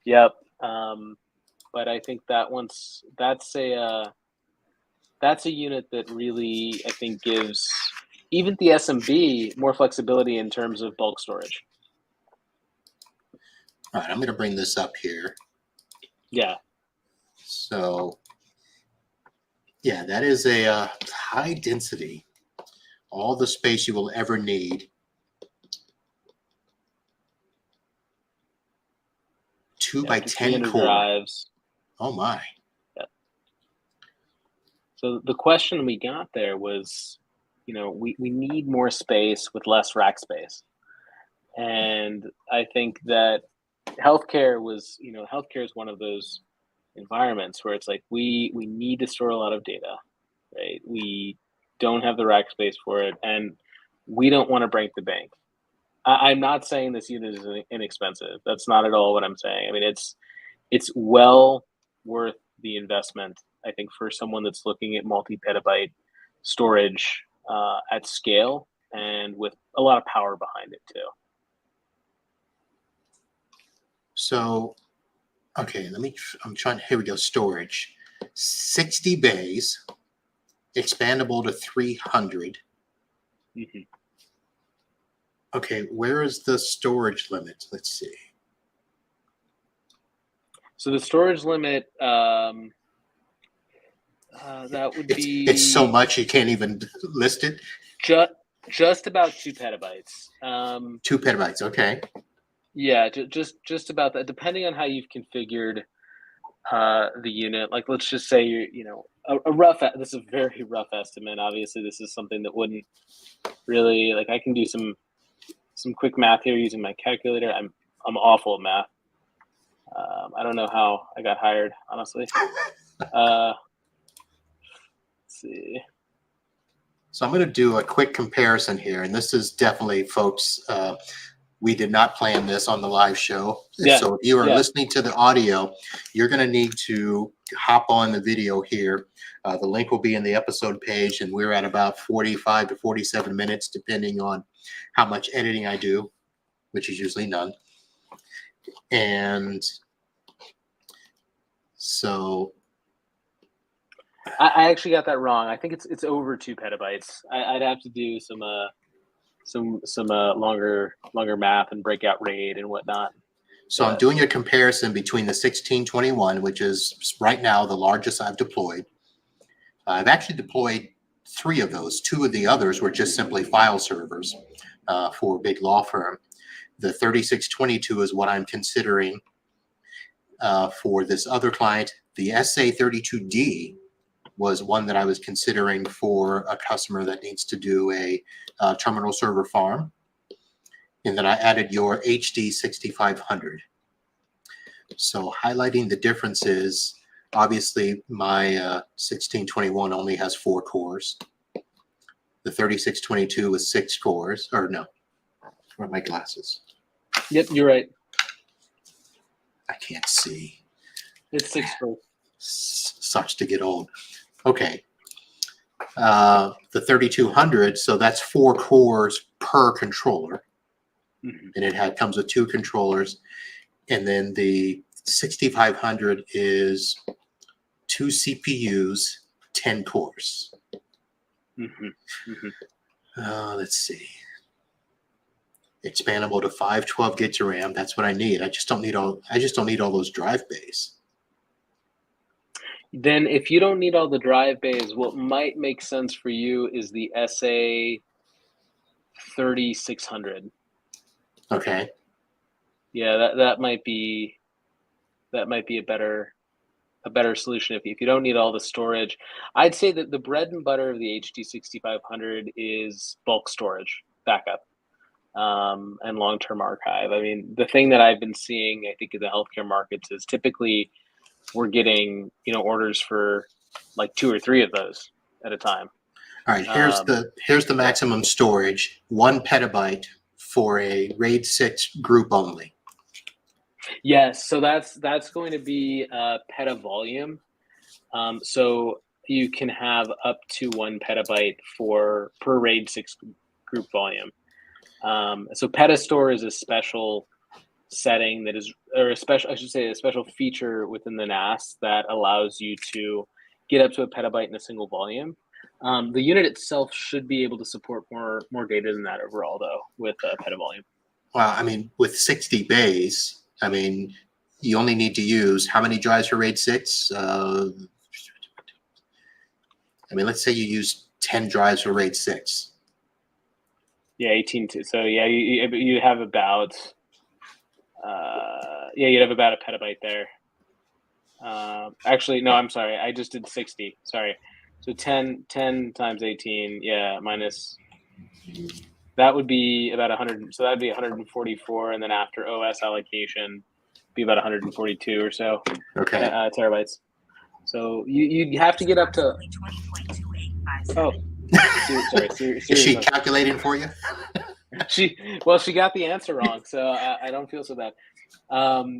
Yep. But I think that's a unit that really, I think, gives even the SMB more flexibility in terms of bulk storage. All right, I'm going to bring this up here. Yeah. So, yeah, that is a high density. All the space you will ever need. 2 by 10 core. drives. Oh my. Yeah. So the question we got there was, we need more space with less rack space. And I think that healthcare is one of those environments where it's like we need to store a lot of data, right? We don't have the rack space for it, and we don't want to break the bank. I'm not saying this unit is inexpensive. That's not at all what I'm saying. I mean, it's well worth the investment, I think, for someone that's looking at multi-petabyte storage at scale and with a lot of power behind it too. So, okay, here we go, storage. 60 bays, expandable to 300. Mm-hmm. Okay, where is the storage limit? Let's see. So the storage limit, that would be... It's so much you can't even list it? Just about 2 petabytes. 2 petabytes, okay. Yeah, just about that, depending on how you've configured the unit. Like, let's just say this is a very rough estimate. Obviously, this is something that wouldn't really, like, I can do some quick math here using my calculator. I'm awful at math. I don't know how I got hired, honestly. Let's see. So I'm going to do a quick comparison here, and this is definitely, folks, we did not plan this on the live show. Yeah. So if you are listening to the audio, you're going to need to hop on the video here. The link will be in the episode page, and we're at about 45 to 47 minutes, depending on how much editing I do, which is usually none. And so I actually got that wrong. I think it's over 2 petabytes. I'd have to do some longer math and break out RAID and whatnot. So I'm doing a comparison between the 1621, which is right now the largest I've deployed. I've actually deployed 3 of those. 2 of the others were just simply file servers for a big law firm. The 3622 is what I'm considering for this other client. The SA32D was one that I was considering for a customer that needs to do a terminal server farm. And then I added your HD 6500. So highlighting the differences, obviously my 1621 only has 4 cores. The 3622 was 6 cores, or no, where are my glasses? Yep, you're right. I can't see. It's 6 cores. Sucks to get old. Okay. The 3200, so that's 4 cores per controller. Mm-hmm. And it comes with 2 controllers. And then the 6500 is 2 CPUs, 10 cores. Mm-hmm. Mm-hmm. Let's see. Expandable to 512 gigs of RAM. That's what I need. I just don't need all those drive bays. Then if you don't need all the drive bays, what might make sense for you is the SA 3600. Okay. Yeah, that might be a better solution if you don't need all the storage. I'd say that the bread and butter of the HD 6500 is bulk storage backup and long-term archive. I mean, the thing that I've been seeing, I think, in the healthcare markets is typically we're getting orders for like 2 or 3 of those at a time. All right, here's the maximum storage, 1 petabyte for a RAID 6 group only. Yes, so that's going to be peta volume. So you can have up to 1 petabyte per RAID 6 group volume. So Petastore is a special setting that is, or a special feature within the NAS that allows you to get up to a petabyte in a single volume. The unit itself should be able to support more data than that overall, though, with peta volume. Well, I mean, with 60 bays, I mean, you only need to use how many drives for RAID 6? I mean, let's say you use 10 drives for RAID 6. Yeah, 18. So yeah, you have about you'd have about a petabyte there. Actually, no, I'm sorry. I just did 60. Sorry. So 10 times 18, yeah, minus that would be about 100. So that would be 144, and then after OS allocation, be about 142 or so Okay. terabytes. So you'd have to get up to. Oh, sorry. Is she calculating for you? She got the answer wrong, so I don't feel so bad.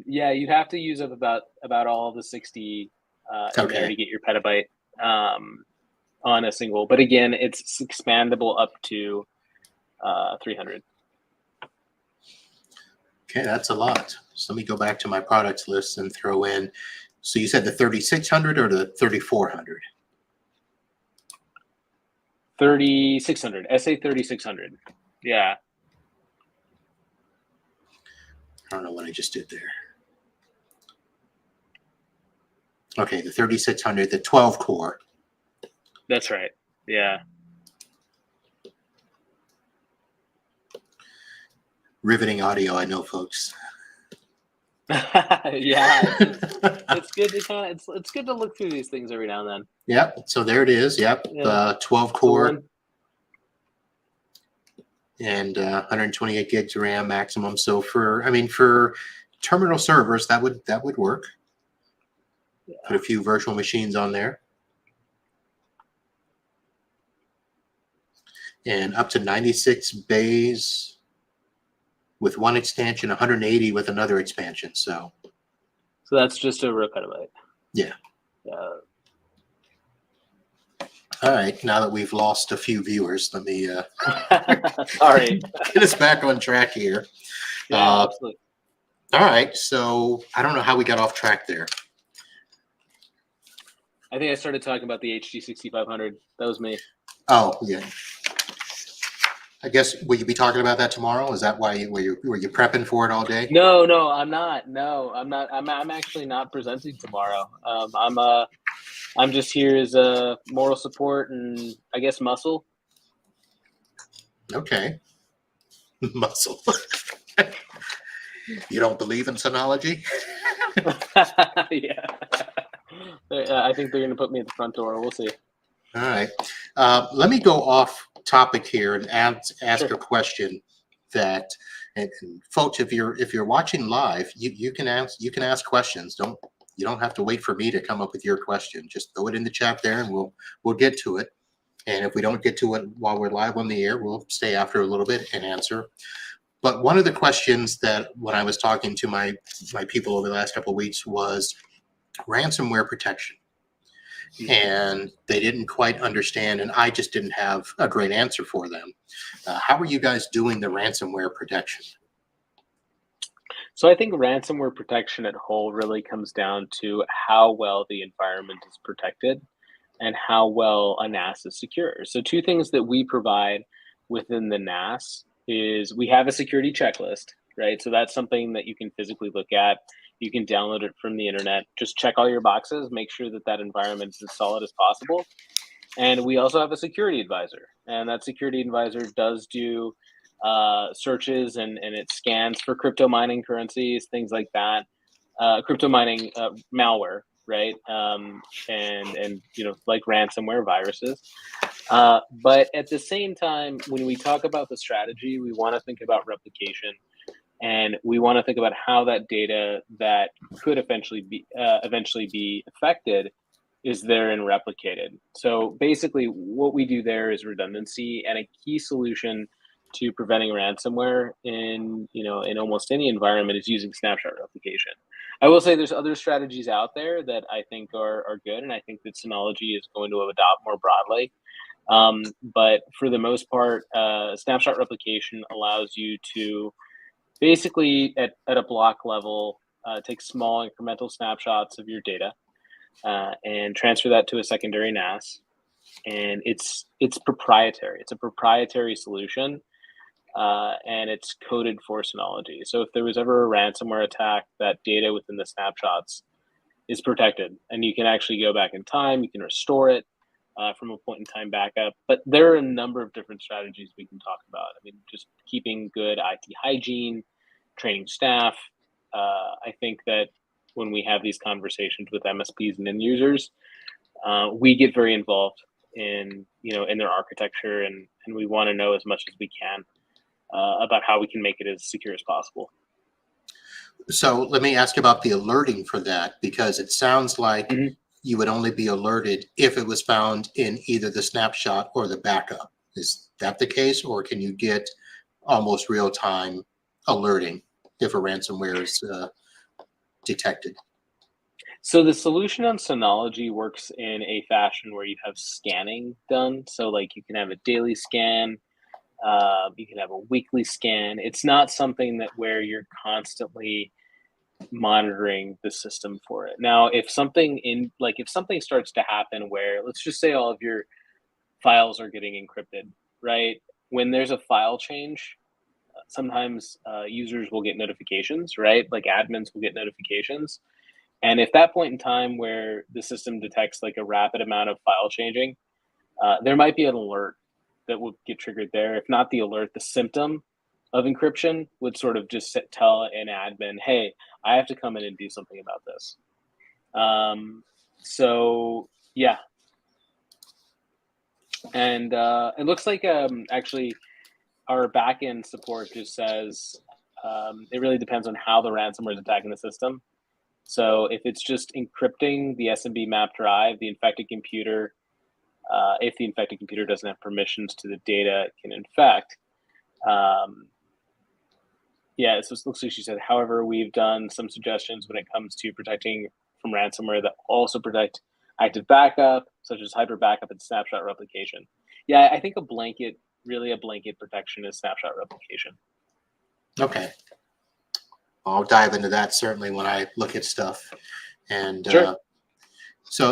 Yeah, you'd have to use up about all the 60 in there to get your petabyte on a single. But again, it's expandable up to 300. Okay, that's a lot. So let me go back to my products list and throw in. So you said the 3600 or the 3400? 3600. SA 3600. Yeah. I don't know what I just did there. Okay, the 3600, the 12 core. That's right. Yeah. Riveting audio, I know, folks. Yeah, it's good to it's good to look through these things every now and then. Yep. So there it is. Yep. Yeah. 12 core and 128 gigs RAM maximum. So for terminal servers, that would work. Yeah. Put a few virtual machines on there. And up to 96 bays with one expansion, 180 with another expansion. So that's just over a petabyte. Yeah. All right. Now that we've lost a few viewers, let me Sorry. Get us back on track here. Yeah, absolutely. All right. So I don't know how we got off track there. I think I started talking about the HG 6500. That was me. Oh, yeah. I guess, will you be talking about that tomorrow? Is that why were you prepping for it all day? No, I'm not. No, I'm not. I'm actually not presenting tomorrow. I'm just here as a moral support and I guess muscle. Okay. Muscle. You don't believe in Synology? Yeah. I think they're going to put me at the front door. We'll see. All right. Let me go off topic here and ask Sure. a question that, and folks, if you're watching live, you can ask questions. You don't have to wait for me to come up with your question. Just throw it in the chat there, and we'll get to it. And if we don't get to it while we're live on the air, we'll stay after a little bit and answer. But one of the questions that when I was talking to my people over the last couple of weeks was ransomware protection. And they didn't quite understand, and I just didn't have a great answer for them. How are you guys doing the ransomware protection? So I think ransomware protection at whole really comes down to how well the environment is protected and how well a NAS is secure. So two things that we provide within the NAS is we have a security checklist, right? So that's something that you can physically look at. You can download it from the internet. Just check all your boxes, make sure that environment is as solid as possible. And we also have a security advisor, and that security advisor does do searches and it scans for crypto mining currencies, things like that, crypto mining malware, right? And like ransomware viruses. But at the same time, when we talk about the strategy, we want to think about replication. And we want to think about how that data that could eventually be affected is there and replicated. So basically, what we do there is redundancy, and a key solution to preventing ransomware in almost any environment is using snapshot replication. I will say there's other strategies out there that I think are good, and I think that Synology is going to adopt more broadly. But for the most part, snapshot replication allows you to basically at a block level, take small incremental snapshots of your data and transfer that to a secondary NAS. And it's proprietary. It's a proprietary solution. and it's coded for Synology. So if there was ever a ransomware attack, that data within the snapshots is protected, and you can actually go back in time. You can restore it from a point in time backup. But there are a number of different strategies we can talk about. I mean, just keeping good IT hygiene, training staff. I think that when we have these conversations with MSPs and end users, we get very involved in their architecture, and we want to know as much as we can about how we can make it as secure as possible. So let me ask about the alerting for that, because it sounds like Mhm. you would only be alerted if it was found in either the snapshot or the backup. Is that the case, or can you get almost real-time alerting if a ransomware is detected? So the solution on Synology works in a fashion where you have scanning done. So like you can have a daily scan, you can have a weekly scan. It's not something that where you're constantly monitoring the system for it. Now, if something starts to happen where, let's just say all of your files are getting encrypted, right? When there's a file change, sometimes users will get notifications, right? Like admins will get notifications. And if that point in time where the system detects like a rapid amount of file changing, there might be an alert that will get triggered there. If not the alert, the symptom of encryption would sort of just tell an admin, hey, I have to come in and do something about this. So yeah, and it looks like actually our backend support just says it really depends on how the ransomware is attacking the system. So if it's just encrypting the SMB map drive, the infected computer, if the infected computer doesn't have permissions to the data it can infect. Yeah, it looks like she said, however, we've done some suggestions when it comes to protecting from ransomware that also protect active backup, such as hyper backup and snapshot replication. Yeah, I think a blanket protection is snapshot replication. Okay. I'll dive into that certainly when I look at stuff. And Sure.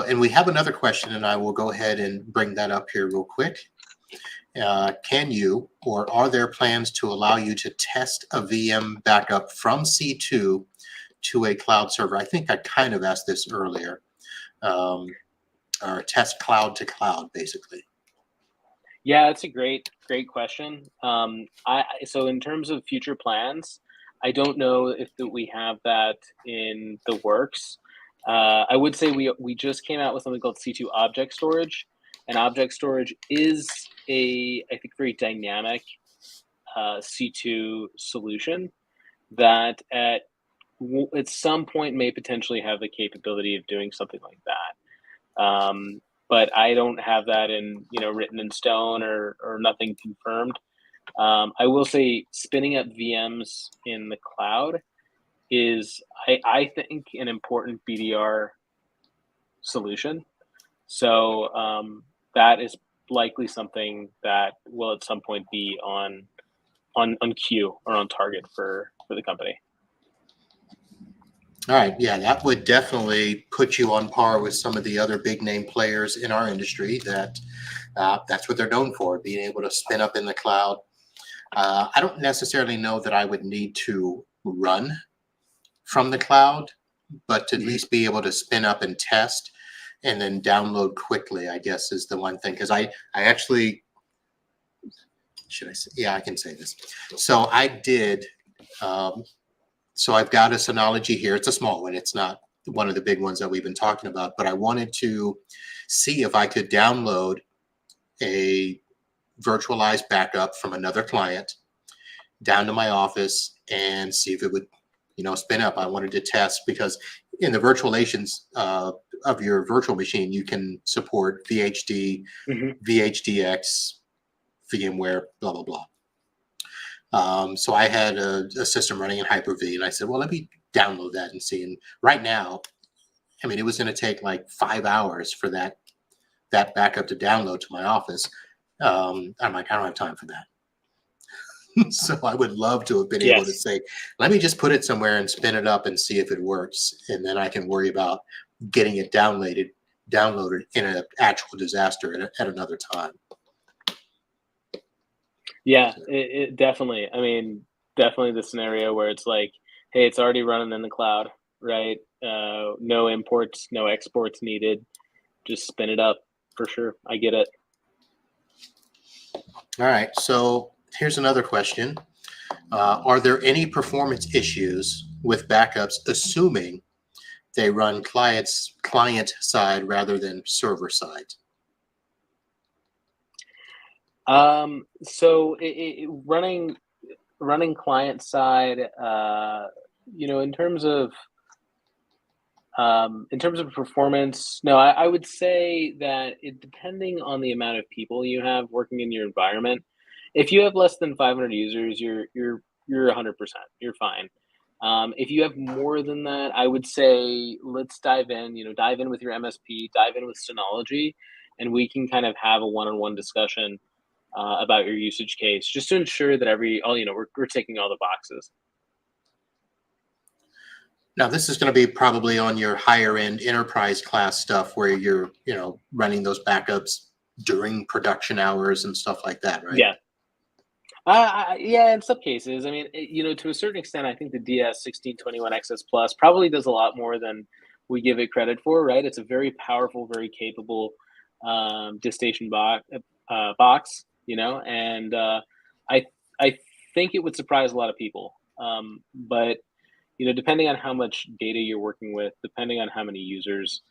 and we have another question, and I will go ahead and bring that up here real quick. Can you, or are there plans to allow you to test a VM backup from C2 to a cloud server? I think I kind of asked this earlier. Or test cloud to cloud, basically. Yeah, that's a great question. So in terms of future plans, I don't know if we have that in the works. I would say we just came out with something called C2 Object Storage, and Object Storage is I think very dynamic C2 solution that at some point may potentially have the capability of doing something like that. But I don't have that written in stone or nothing confirmed. I will say spinning up VMs in the cloud is, I think, an important BDR solution. So that is likely something that will at some point be on queue or on target for the company. All right. Yeah, that would definitely put you on par with some of the other big name players in our industry that's what they're known for, being able to spin up in the cloud. I don't necessarily know that I would need to run from the cloud, but to at least be able to spin up and test and then download quickly, I guess, is the one thing. Because I actually, should I say? Yeah, I can say this. So I did. So I've got a Synology here. It's a small one. It's not one of the big ones that we've been talking about, but I wanted to see if I could download a virtualized backup from another client down to my office and see if it would, spin up. I wanted to test because in the virtualizations of your virtual machine, you can support VHD, VHDX, VMware, blah, blah, blah. So I had a system running in Hyper-V, and I said, well, let me download that and see. And right now, I mean, it was going to take like 5 hours for that backup to download to my office. I'm like, I don't have time for that. So I would love to have been able to say, let me just put it somewhere and spin it up and see if it works. And then I can worry about getting it downloaded in an actual disaster at another time. Yeah, it definitely. I mean, definitely the scenario where it's like, hey, it's already running in the cloud, right? No imports, no exports needed. Just spin it up for sure. I get it. All right. So here's another question. Are there any performance issues with backups, assuming they run client side rather than server side? So running client side, in terms of performance, no, I would say that depending on the amount of people you have working in your environment, if you have less than 500 users, you're 100%. You're fine. If you have more than that, I would say let's dive in. Dive in with your MSP, dive in with Synology, and we can kind of have a one-on-one discussion about your usage case, just to ensure that we're ticking all the boxes. Now, this is going to be probably on your higher end enterprise class stuff where you're, running those backups during production hours and stuff like that, right? Yeah. Yeah, in some cases. I mean, to a certain extent, I think the DS1621 XS Plus probably does a lot more than we give it credit for, right? It's a very powerful, very capable DiskStation box, and I I think it would surprise a lot of people. But depending on how much data you're working with, depending on how many users,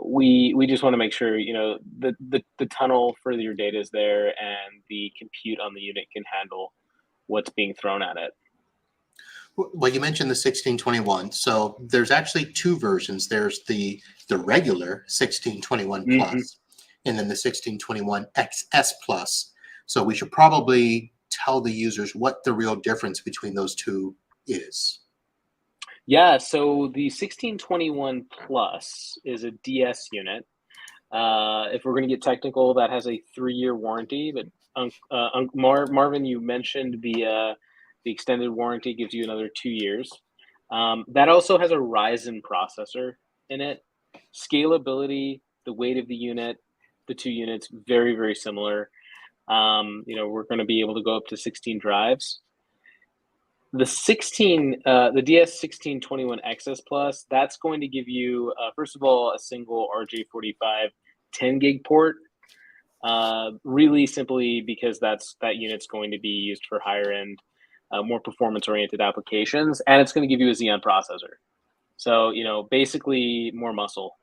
we just want to make sure the tunnel for your data is there and the compute on the unit can handle what's being thrown at it. Well, you mentioned the 1621. So there's actually two versions. There's the regular 1621 Hmm. plus, and then the 1621 XS plus. So we should probably tell the users what the real difference between those two is. Yeah, so the 1621 Plus is a DS unit. If we're going to get technical, that has a 3-year warranty. But Marvin, you mentioned the extended warranty gives you another 2 years. That also has a Ryzen processor in it. Scalability, the weight of the unit, the two units very very similar. We're going to be able to go up to 16 drives. The DS1621 XS Plus, that's going to give you, first of all, a single RJ45 10 gig port. Really simply because that unit's going to be used for higher end, more performance oriented applications, and it's going to give you a Xeon processor. So basically more muscle,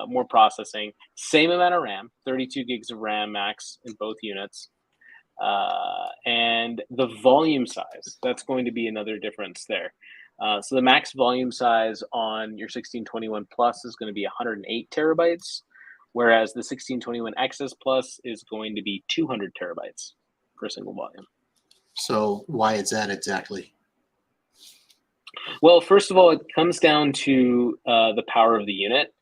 more processing, same amount of RAM, 32 gigs of RAM max in both units. And the volume size, that's going to be another difference there. So the max volume size on your 1621 Plus is going to be 108 terabytes, whereas the 1621 XS Plus is going to be 200 terabytes for a single volume. So why is that exactly? Well, first of all, it comes down to the power of the unit.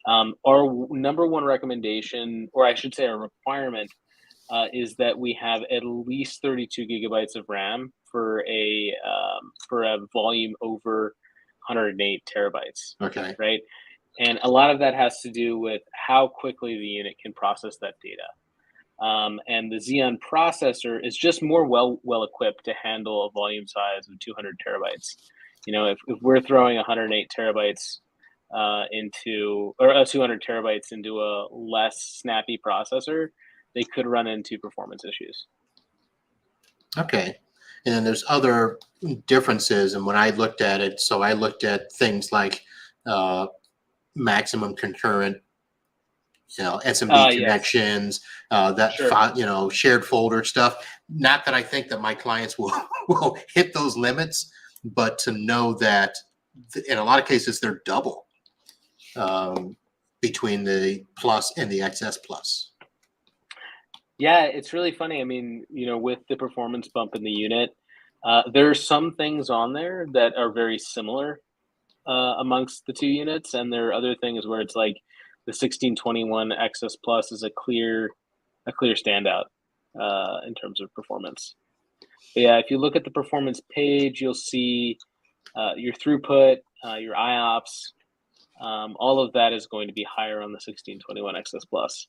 Our number one recommendation, or I should say our requirement, is that we have at least 32 gigabytes of RAM for a volume over 108 terabytes, Okay. right? And a lot of that has to do with how quickly the unit can process that data. And the Xeon processor is just more well equipped to handle a volume size of 200 terabytes. If we're throwing 108 terabytes into, or 200 terabytes into a less snappy processor, they could run into performance issues. Okay. And then there's other differences. And when I looked at it, so I looked at things like uh, maximum concurrent, SMB Yes, connections, sure. shared folder stuff. Not that I think that my clients will will hit those limits, but to know that in a lot of cases they're double um, between the plus and the XS plus. Yeah, it's really funny. I mean, with the performance bump in the unit, there are some things on there that are very similar amongst the two units, and there are other things where it's like the 1621 XS Plus is a clear standout in terms of performance. But yeah, if you look at the performance page, you'll see your throughput, your IOPS, all of that is going to be higher on the 1621 XS Plus.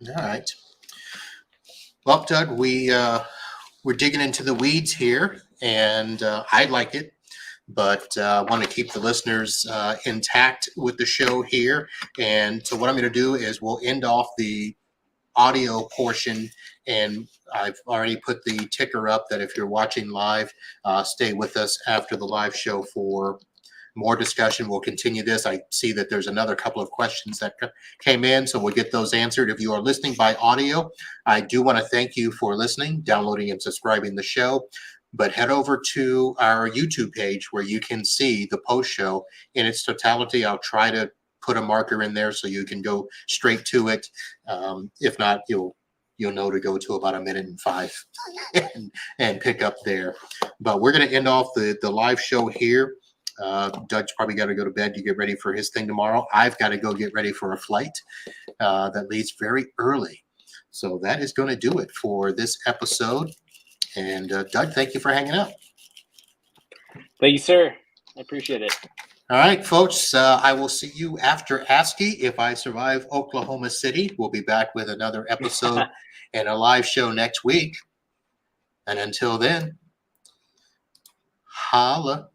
All right. Well, Doug, we're digging into the weeds here, and I like it, but want to keep the listeners intact with the show here. And so, what I'm going to do is we'll end off the audio portion, and I've already put the ticker up that if you're watching live, stay with us after the live show for more discussion. We'll continue this. I see that there's another couple of questions that came in, so we'll get those answered. If you are listening by audio, I do want to thank you for listening, downloading, and subscribing the show. But head over to our YouTube page where you can see the post show in its totality. I'll try to put a marker in there so you can go straight to it. If not, you'll know to go to about 1:05 and pick up there. But we're going to end off the live show here. Doug's probably got to go to bed to get ready for his thing tomorrow. I've got to go get ready for a flight that leaves very early. So that is going to do it for this episode. And Doug, thank you for hanging out. Thank you, sir. I appreciate it. All right, folks, I will see you after ASCII. If I survive Oklahoma City, we'll be back with another episode and a live show next week. And until then, holla.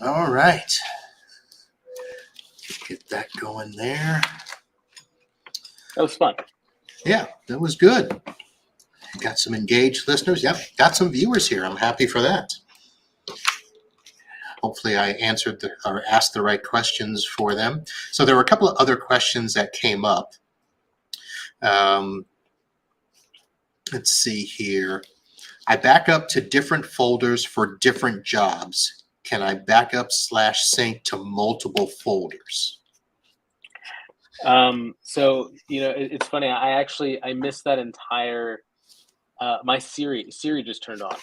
All right. Get that going there. That was fun. Yeah, that was good. Got some engaged listeners. Yep, got some viewers here. I'm happy for that. Hopefully I answered or asked the right questions for them. So there were a couple of other questions that came up. Let's see here. I back up to different folders for different jobs. Can I back up /sync to multiple folders? So it's funny. I missed that entire. My Siri just turned on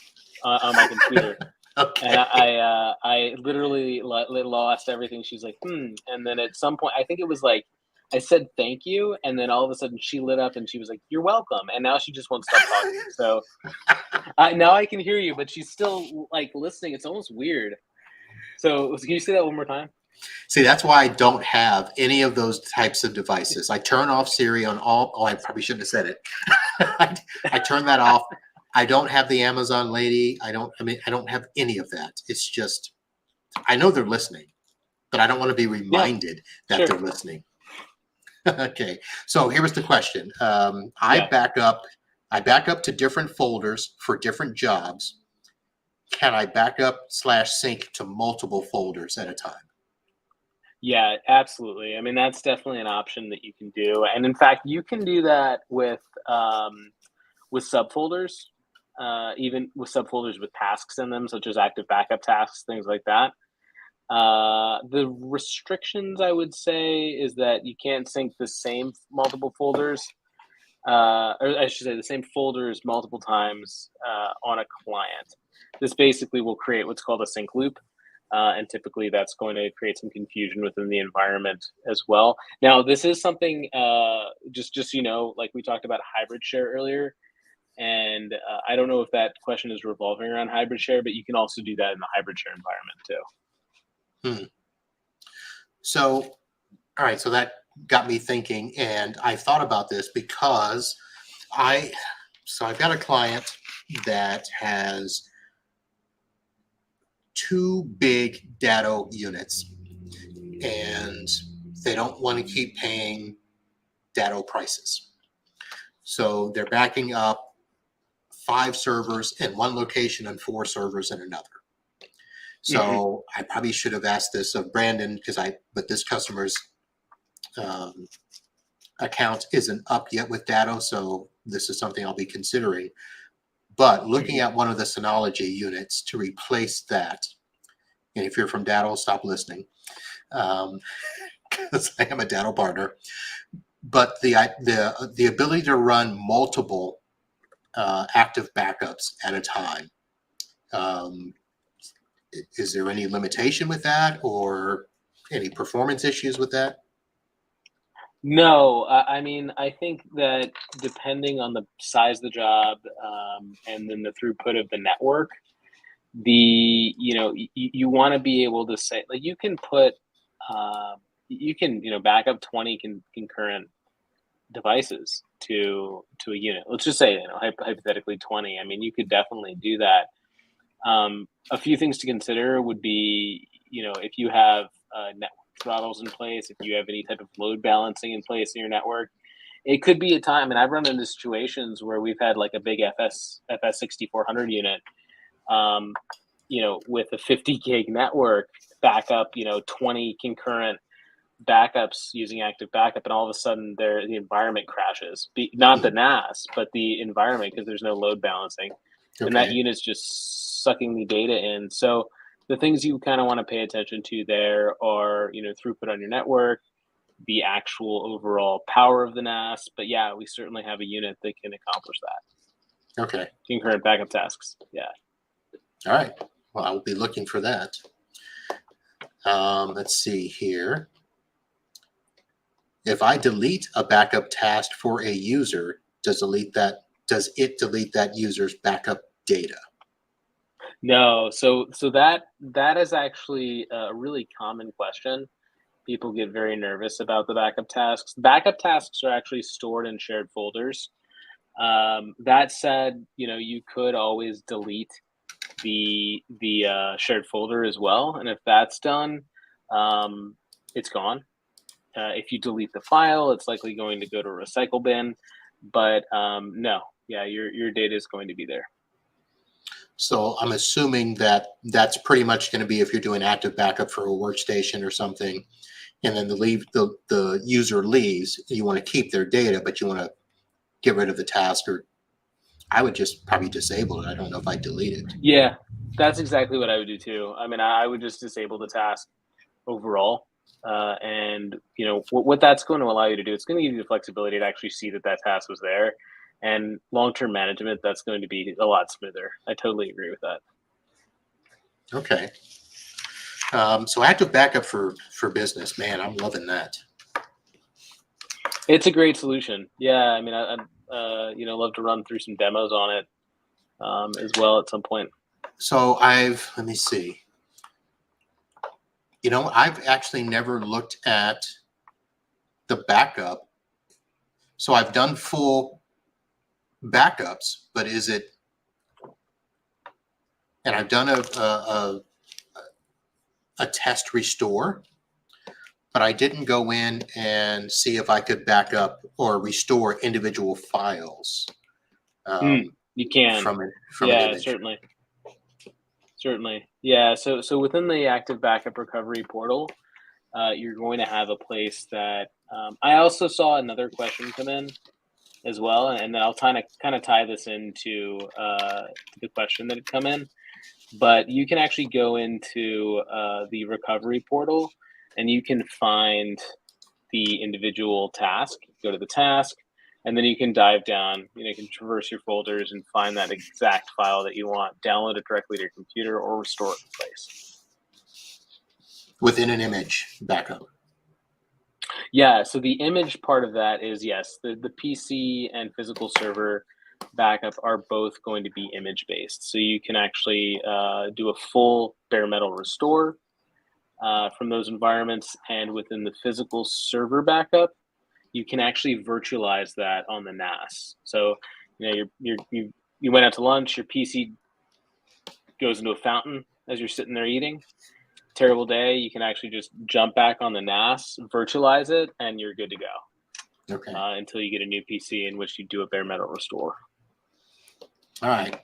my computer, Okay. and I literally lost everything. She's like, and then at some point, I think it was like I said thank you, and then all of a sudden she lit up and she was like, "You're welcome," and now she just won't stop talking. So now I can hear you, but she's still like listening. It's almost weird. So can you say that one more time? See, that's why I don't have any of those types of devices. I turn off Siri on all. Oh, I probably shouldn't have said it. I turn that off. I don't have the Amazon lady. I don't have any of that. It's just, I know they're listening, but I don't want to be reminded that they're listening. Okay. So here was the question. I back up to different folders for different jobs. Can I back up /sync to multiple folders at a time? Yeah, absolutely. I mean, that's definitely an option that you can do. And in fact, you can do that with subfolders, even with subfolders with tasks in them, such as active backup tasks, things like that. The restrictions, I would say, is that you can't sync the same multiple folders, or I should say the same folders multiple times on a client. This basically will create what's called a sync loop. And typically that's going to create some confusion within the environment as well. Now, this is something, just so you know, like we talked about hybrid share earlier, and I don't know if that question is revolving around hybrid share, but you can also do that in the hybrid share environment too. So, all right, so that got me thinking, and I thought about this because I've got a client that has 2 big Datto units, and they don't want to keep paying Datto prices. So they're backing up 5 servers in one location and 4 servers in another. So I probably should have asked this of Brandon but this customer's account isn't up yet with Datto, so this is something I'll be considering. But looking at one of the Synology units to replace that, and if you're from Datto, stop listening, because I am a Datto partner. But the ability to run multiple active backups at a time, is there any limitation with that, or any performance issues with that? No, I mean, I think that depending on the size of the job, and then the throughput of the network, you want to be able to say, like, you can put, uh, you can, back up 20 concurrent devices to a unit. Let's just say, hypothetically 20. I mean, you could definitely do that. A few things to consider would be, if you have network throttles in place, if you have any type of load balancing in place in your network, it could be a time. And I've run into situations where we've had like a big FS 6400 unit, um, with a 50 gig network backup, 20 concurrent backups using active backup, and all of a sudden the environment crashes. Not the NAS, but the environment, because there's no load balancing, and that Okay. unit's just sucking the data in. So the things you kind of want to pay attention to there are, throughput on your network, the actual overall power of the NAS. But yeah, we certainly have a unit that can accomplish that. Okay. Concurrent backup tasks. Yeah. All right. Well, I will be looking for that. Let's see here. If I delete a backup task for a user, does it delete that user's backup data? No, so that is actually a really common question. People get very nervous about the backup tasks. Backup tasks are actually stored in shared folders. That said, you could always delete the shared folder as well, and if that's done, it's gone. If you delete the file, it's likely going to go to a recycle bin. But no, yeah, your data is going to be there. So I'm assuming that that's pretty much going to be if you're doing active backup for a workstation or something, and then the user leaves, you want to keep their data, but you want to get rid of the task, or I would just probably disable it. I don't know if I delete it. Yeah, that's exactly what I would do too. I mean, I would just disable the task overall. And what that's going to allow you to do, it's going to give you the flexibility to actually see that that task was there. And long-term management, that's going to be a lot smoother. I totally agree with that. Okay. So active backup for business, man, I'm loving that. It's a great solution. Yeah, I mean, I'd love to run through some demos on it, as well at some point. So let me see. I've actually never looked at the backup. So I've done full backups, but and I've done a test restore, but I didn't go in and see if I could back up or restore individual files You can. from an Yeah, image. certainly. Certainly. Yeah. So within the active backup recovery portal, you're going to have a place that, I also saw another question come in as well, and then I'll kind of tie this into the question that had come in. But you can actually go into the recovery portal, and you can find the individual task. Go to the task, and then you can dive down. You can traverse your folders and find that exact file that you want, download it directly to your computer, or restore it in place. Within an image backup. Yeah, so the image part of that is, yes, the PC and physical server backup are both going to be image based. So you can actually do a full bare metal restore from those environments, and within the physical server backup, you can actually virtualize that on the NAS. So you went out to lunch, your PC goes into a fountain as you're sitting there eating. Terrible day, you can actually just jump back on the NAS, virtualize it, and you're good to go. Okay. Until you get a new PC in which you do a bare metal restore. All right.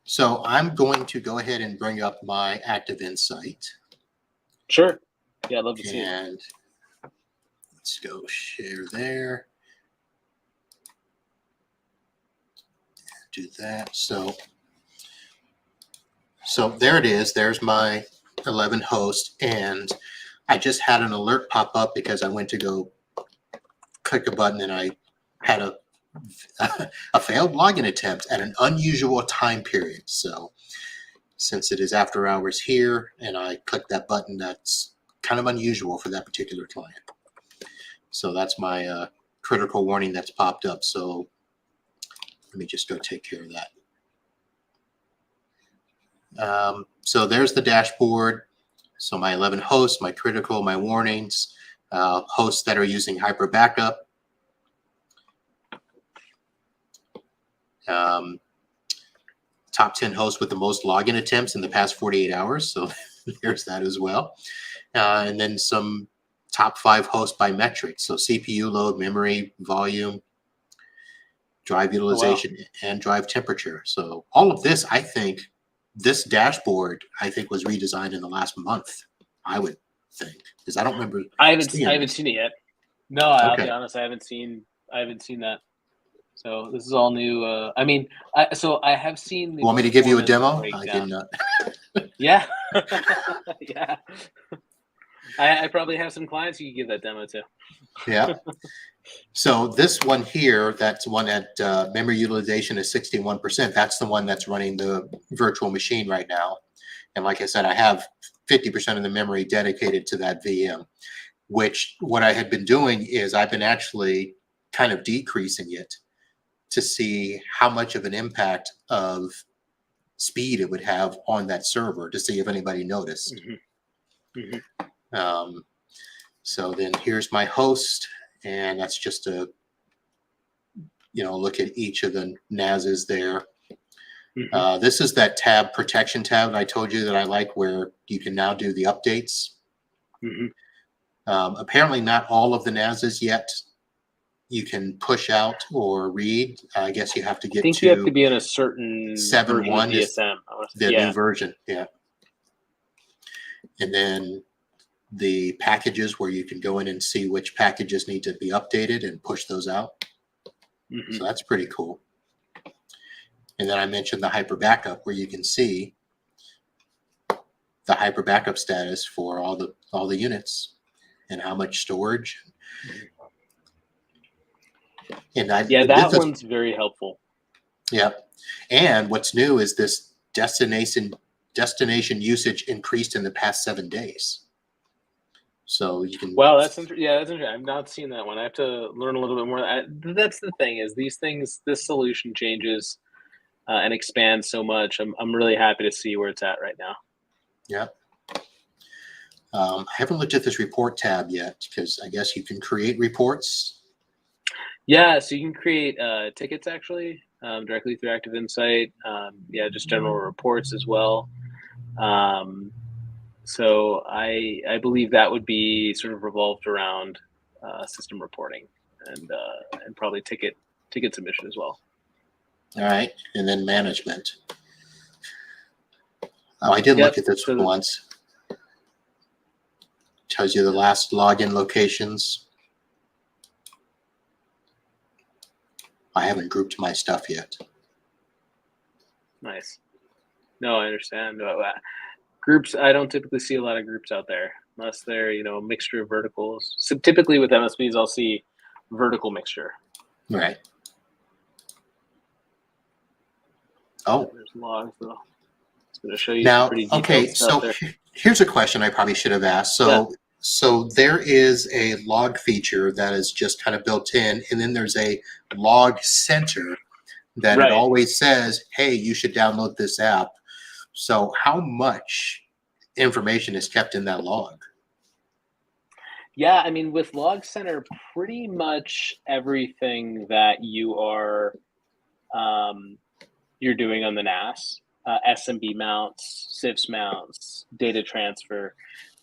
So I'm going to go ahead and bring up my Active Insight. Sure. Yeah, I'd love to see it. And let's go share there. Do that. So there it is. There's my 11 host, and I just had an alert pop up because I went to go click a button and I had a failed login attempt at an unusual time period. So since it is after hours here and I clicked that button, that's kind of unusual for that particular client. So that's my critical warning that's popped up. So let me just go take care of that. So there's the dashboard. So my 11 hosts, my critical, my warnings, hosts that are using hyper backup. Top 10 hosts with the most login attempts in the past 48 hours. So there's that as well. And then some top 5 hosts by metrics. So CPU load, memory, volume, drive utilization, and drive temperature. So all of this, I think, this dashboard, I think, was redesigned in the last month, I would think, because I don't remember. I haven't seen it yet. No, I'll be Okay. honest, I haven't seen that. So this is all new. I have seen the Want me to give you a performance demo? I breakdown. can. Yeah. Yeah. I probably have some clients you can give that demo to. Yeah. So this one here, that's one at memory utilization is 61%. That's the one that's running the virtual machine right now. And like I said, I have 50% of the memory dedicated to that VM, which what I had been doing is I've been actually kind of decreasing it to see how much of an impact of speed it would have on that server to see if anybody noticed. Mm-hmm. Mm-hmm. So then here's my host, and that's just a, look at each of the NASs there. Mm-hmm. This is that tab, protection tab I told you that I like, where you can now do the updates. Mm-hmm. Apparently not all of the NASs yet you can push out or read. I guess you have to get you have to be in a certain 7.1 is DSM. the new version. Yeah. And then the packages where you can go in and see which packages need to be updated and push those out. Mm-hmm. So that's pretty cool. And then I mentioned the hyper backup, where you can see the hyper backup status for all the units and how much storage. And that one's very helpful. Yeah. And what's new is this destination usage increased in the past 7 days. So you can. Wow, that's interesting. Yeah, that's interesting. I've not seen that one. I have to learn a little bit more. That's the thing, is these things, this solution changes and expands so much. I'm really happy to see where it's at right now. Yeah. I haven't looked at this report tab yet, because I guess you can create reports. Yeah, so you can create tickets actually directly through Active Insight. Just general reports as well. So I believe that would be sort of revolved around system reporting and probably ticket submission as well. All right, and then management. Oh, I did look at this once. Tells you the last login locations. I haven't grouped my stuff yet. Nice. No, I understand. Groups, I don't typically see a lot of groups out there unless they're, a mixture of verticals. So typically with MSPs, I'll see vertical mixture. Right. Oh. There's logs though. It's going to show you now, some pretty detailed okay, stuff so there. Here's a question I probably should have asked. So there is a log feature that is just kind of built in, and then there's a log center that it always says, hey, you should download this app. So how much information is kept in that log? Yeah, I mean, with Log Center, pretty much everything that you are you're doing on the NAS, SMB mounts, CIFS mounts, data transfer,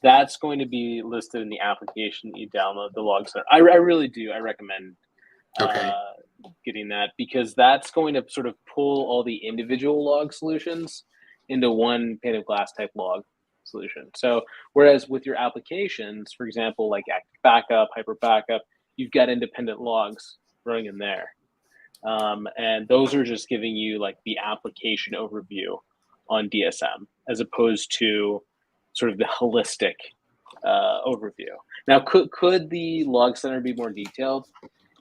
that's going to be listed in the application that you download, the Log Center. I really do. I recommend getting that, because that's going to sort of pull all the individual log solutions into one pane of glass type log solution. So whereas with your applications, for example, like Active Backup, Hyper Backup, you've got independent logs running in there. And those are just giving you like the application overview on DSM, as opposed to sort of the holistic overview. Now, could the Log Center be more detailed?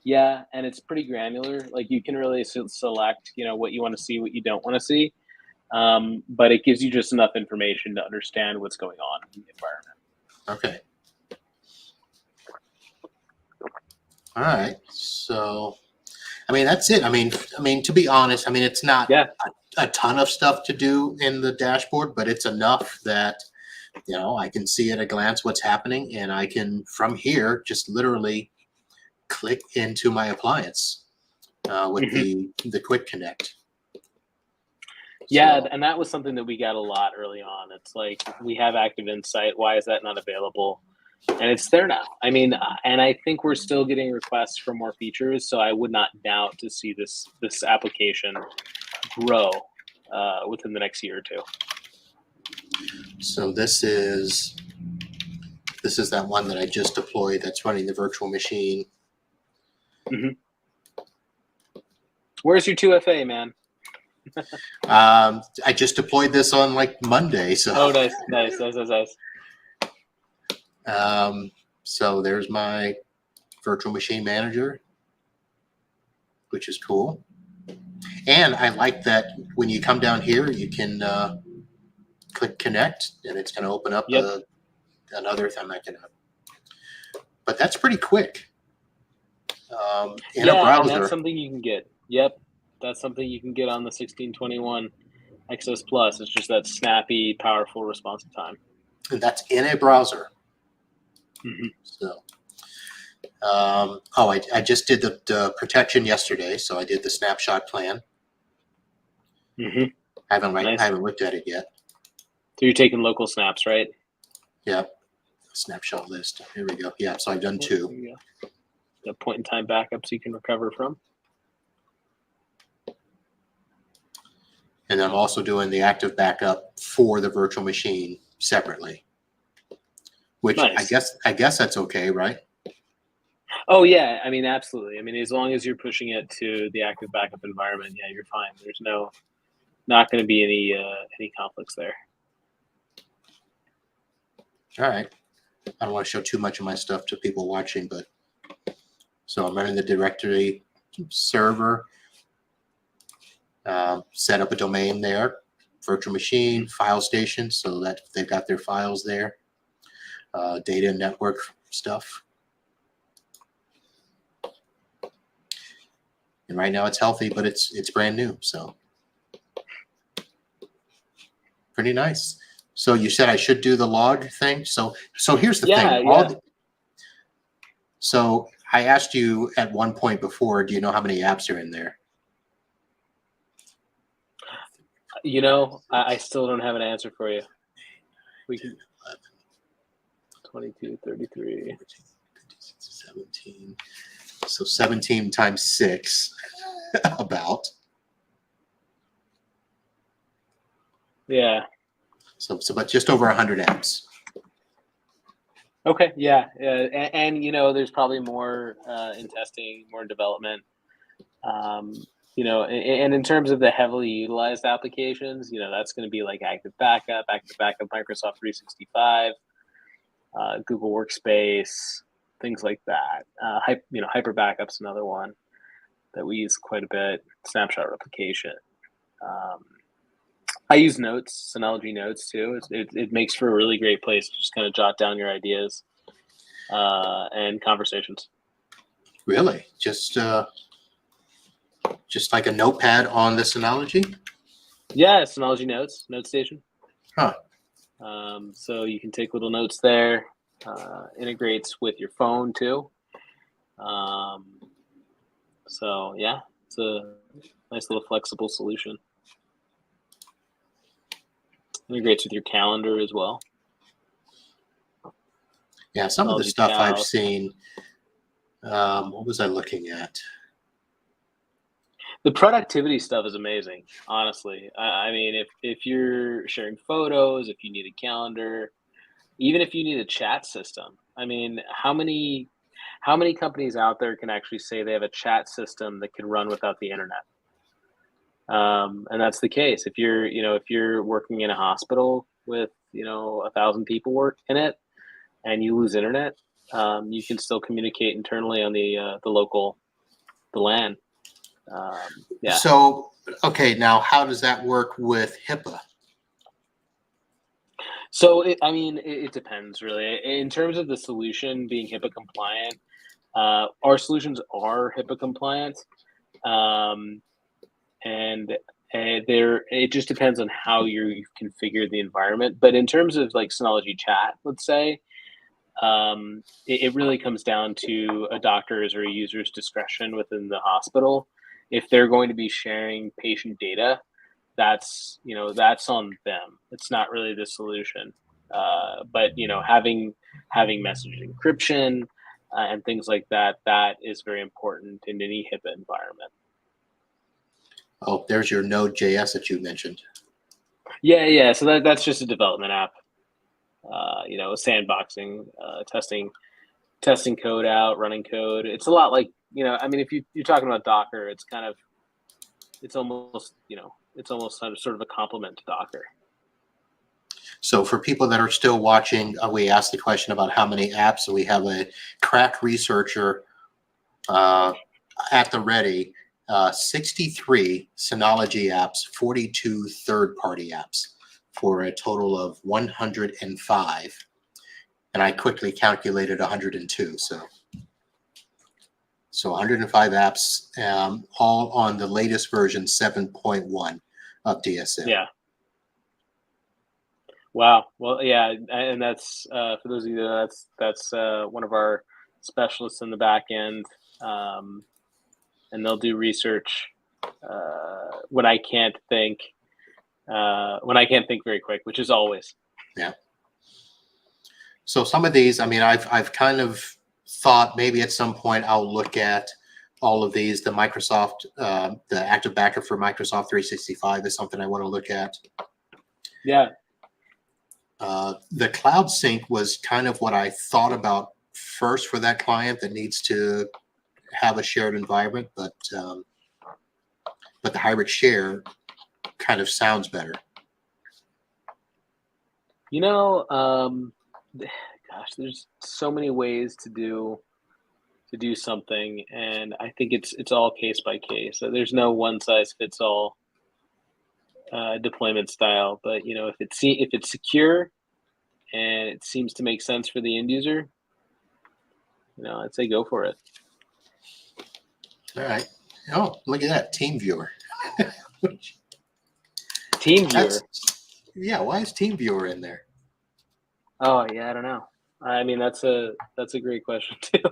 Yeah, and it's pretty granular. Like you can really select, what you want to see, what you don't want to see. But it gives you just enough information to understand what's going on in the environment. Okay. All right. So, I mean, that's it. To be honest, it's not Yeah. a ton of stuff to do in the dashboard, but it's enough that, I can see at a glance what's happening, and I can, from here, just literally click into my appliance with Mhm. the Quick Connect. Yeah, So, and that was something that we got a lot early on. It's like, we have Active Insight. Why is that not available? And it's there now. And I think we're still getting requests for more features. So I would not doubt to see this application grow within the next year or two. so this is that one that I just deployed that's running the virtual machine. Mm-hmm. Where's your 2FA, man? I just deployed this on like Monday. So, Oh, nice. So there's my virtual machine manager, which is cool. And I like that when you come down here, you can click connect, and it's going to open up Yep. another thing I can. But that's pretty quick. In a browser. And that's something you can get. Yep, that's something you can get on the 1621 XS Plus. It's just that snappy, powerful responsive time. And that's in a browser. Mm-hmm. So, I just did the protection yesterday, so I did the snapshot plan. Mm-hmm. I haven't looked at it yet. So you're taking local snaps, right? Yeah. Snapshot list. Here we go. Yeah. So I've done 2. The point in time backups you can recover from. And I'm also doing the active backup for the virtual machine separately. Which Nice. I guess that's okay, right? Oh yeah, absolutely. As long as you're pushing it to the active backup environment, yeah, you're fine. There's not going to be any conflicts there. All right. I don't want to show too much of my stuff to people watching, but so I'm running the directory server, set up a domain there, virtual machine, file station, so that they've got their files there, data network stuff. And right now it's healthy, but it's brand new, so pretty nice. So you said I should do the log thing. So here's the thing. Yeah. So I asked you at one point before, do you know how many apps are in there? I still don't have an answer for you. We can 22, 33. 17. So 17 times 6, about. Yeah. So but just over 100 apps. Okay. Yeah. And there's probably more in testing, more in development. And in terms of the heavily utilized applications, that's going to be like Active Backup, Microsoft 365, Google Workspace, things like that. Hyper Backup's another one that we use quite a bit. Snapshot replication. I use Notes, Synology Notes too. It makes for a really great place to just kind of jot down your ideas and conversations. Really? Just like a notepad on the Synology? Yeah, Synology Notes, Note Station. Huh. So you can take little notes there. Integrates with your phone too. So yeah, it's a nice little flexible solution. Integrates with your calendar as well. Yeah, some of the stuff I've seen. What was I looking at? The productivity stuff is amazing, honestly. If you're sharing photos, if you need a calendar, even if you need a chat system, how many companies out there can actually say they have a chat system that can run without the internet? And that's the case. If you're working in a hospital with 1,000 people work in it, and you lose internet, you can still communicate internally on the LAN. Yeah. So, okay, now how does that work with HIPAA? So it depends really. In terms of the solution being HIPAA compliant, Our solutions are HIPAA compliant, and it just depends on how you configure the environment. But in terms of like Synology Chat, let's say, it really comes down to a doctor's or a user's discretion within the hospital. If they're going to be sharing patient data, that's on them. It's not really the solution. But having message encryption and things like that, that is very important in any HIPAA environment. Oh, there's your Node.js that you mentioned. Yeah. So that's just a development app. Sandboxing, testing code out, running code. It's a lot like, if you're talking about Docker, it's almost sort of a complement to Docker. So for people that are still watching, we asked the question about how many apps. So we have a crack researcher at the ready, 63 Synology apps, 42 third-party apps for a total of 105. And I quickly calculated 102. So 105 apps, all on the latest version 7.1 of DSM. Yeah. Wow. Well, yeah, and that's for those of you that's one of our specialists in the back end, and they'll do research when I can't think very quick, which is always. Yeah. So some of these, I've kind of thought maybe at some point I'll look at all of these. The Microsoft, the Active Backup for Microsoft 365 is something I want to look at. Yeah. The Cloud Sync was kind of what I thought about first for that client that needs to have a shared environment, but the hybrid share kind of sounds better. Gosh, there's so many ways to do something, and I think it's all case by case. So there's no one size fits all deployment style, but if it's secure and it seems to make sense for the end user, I'd say go for it. All right. Oh, look at that, TeamViewer. TeamViewer. Yeah, why is TeamViewer in there? Oh yeah, I don't know. That's a great question too.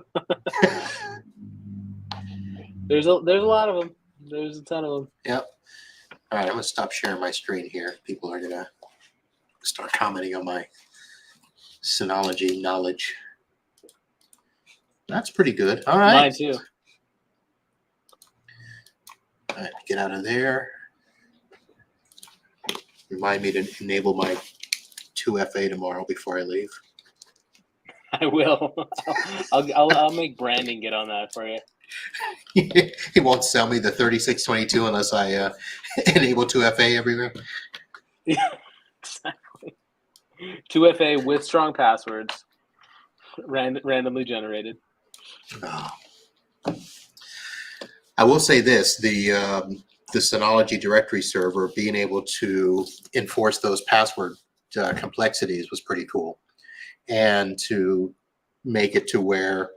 There's a lot of them. There's a ton of them. Yep. All right, I'm gonna stop sharing my screen here. People are gonna start commenting on my Synology knowledge. That's pretty good. All right. Mine too. All right, get out of there. Remind me to enable my 2FA tomorrow before I leave. I will. I'll make Brandon get on that for you. He won't sell me the 3622 unless I enable 2FA everywhere. Yeah, exactly. 2FA with strong passwords, randomly generated. Oh. I will say this: the Synology directory server being able to enforce those password complexities was pretty cool, and to make it to where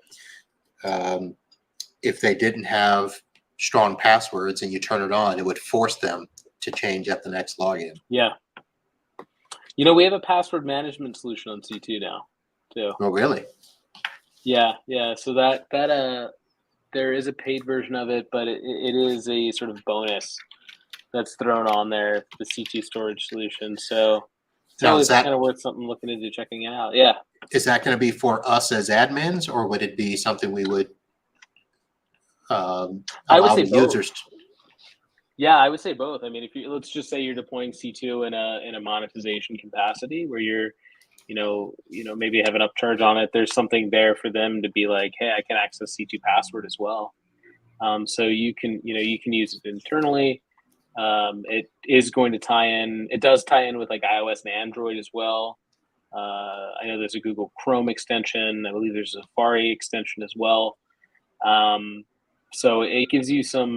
if they didn't have strong passwords and you turn it on, it would force them to change at the next login. Yeah. We have a password management solution on C2 now, too. Oh, really? Yeah. So that there is a paid version of it, but it is a sort of bonus that's thrown on there, the C2 storage solution. So it's always kind of worth something looking into checking out. Yeah. Is that going to be for us as admins, or would it be something we would I would say users? Yeah, I would say both. Let's just say you're deploying C2 in a monetization capacity where you're, maybe have an upcharge on it. There's something there for them to be like, hey, I can access C2 password as well. So you can use it internally. It is going to tie in. It does tie in with like iOS and Android as well. I know there's a Google Chrome extension. I believe there's a Safari extension as well. So it gives you a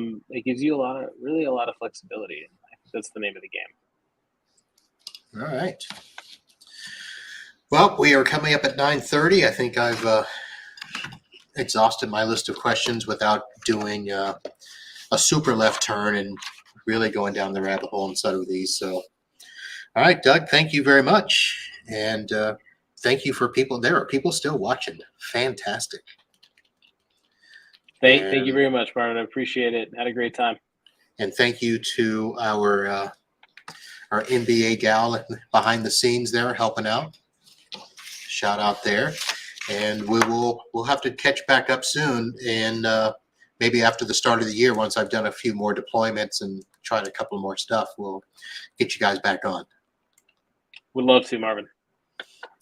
lot of flexibility. That's the name of the game. All right. Well, we are coming up at 9:30. I think I've exhausted my list of questions without doing a super left turn and really going down the rabbit hole inside of these. So, all right, Doug, thank you very much. And thank you for people. There are people still watching. Fantastic. Thank you very much, Martin. I appreciate it. Had a great time. And thank you to our NBA gal behind the scenes there helping out. Shout out there. And we'll have to catch back up soon, and maybe after the start of the year, once I've done a few more deployments and tried a couple more stuff, we'll get you guys back on. Would love to, Marvin.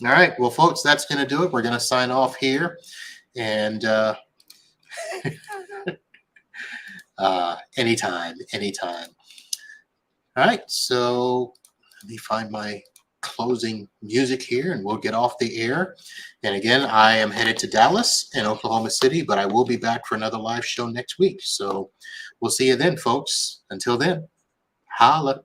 All right, well, folks, that's going to do it. We're going to sign off here, and anytime. All right, so let me find my closing music here and we'll get off the air. And again, I am headed to Dallas and Oklahoma City, but I will be back for another live show next week. So we'll see you then, folks. Until then, holla.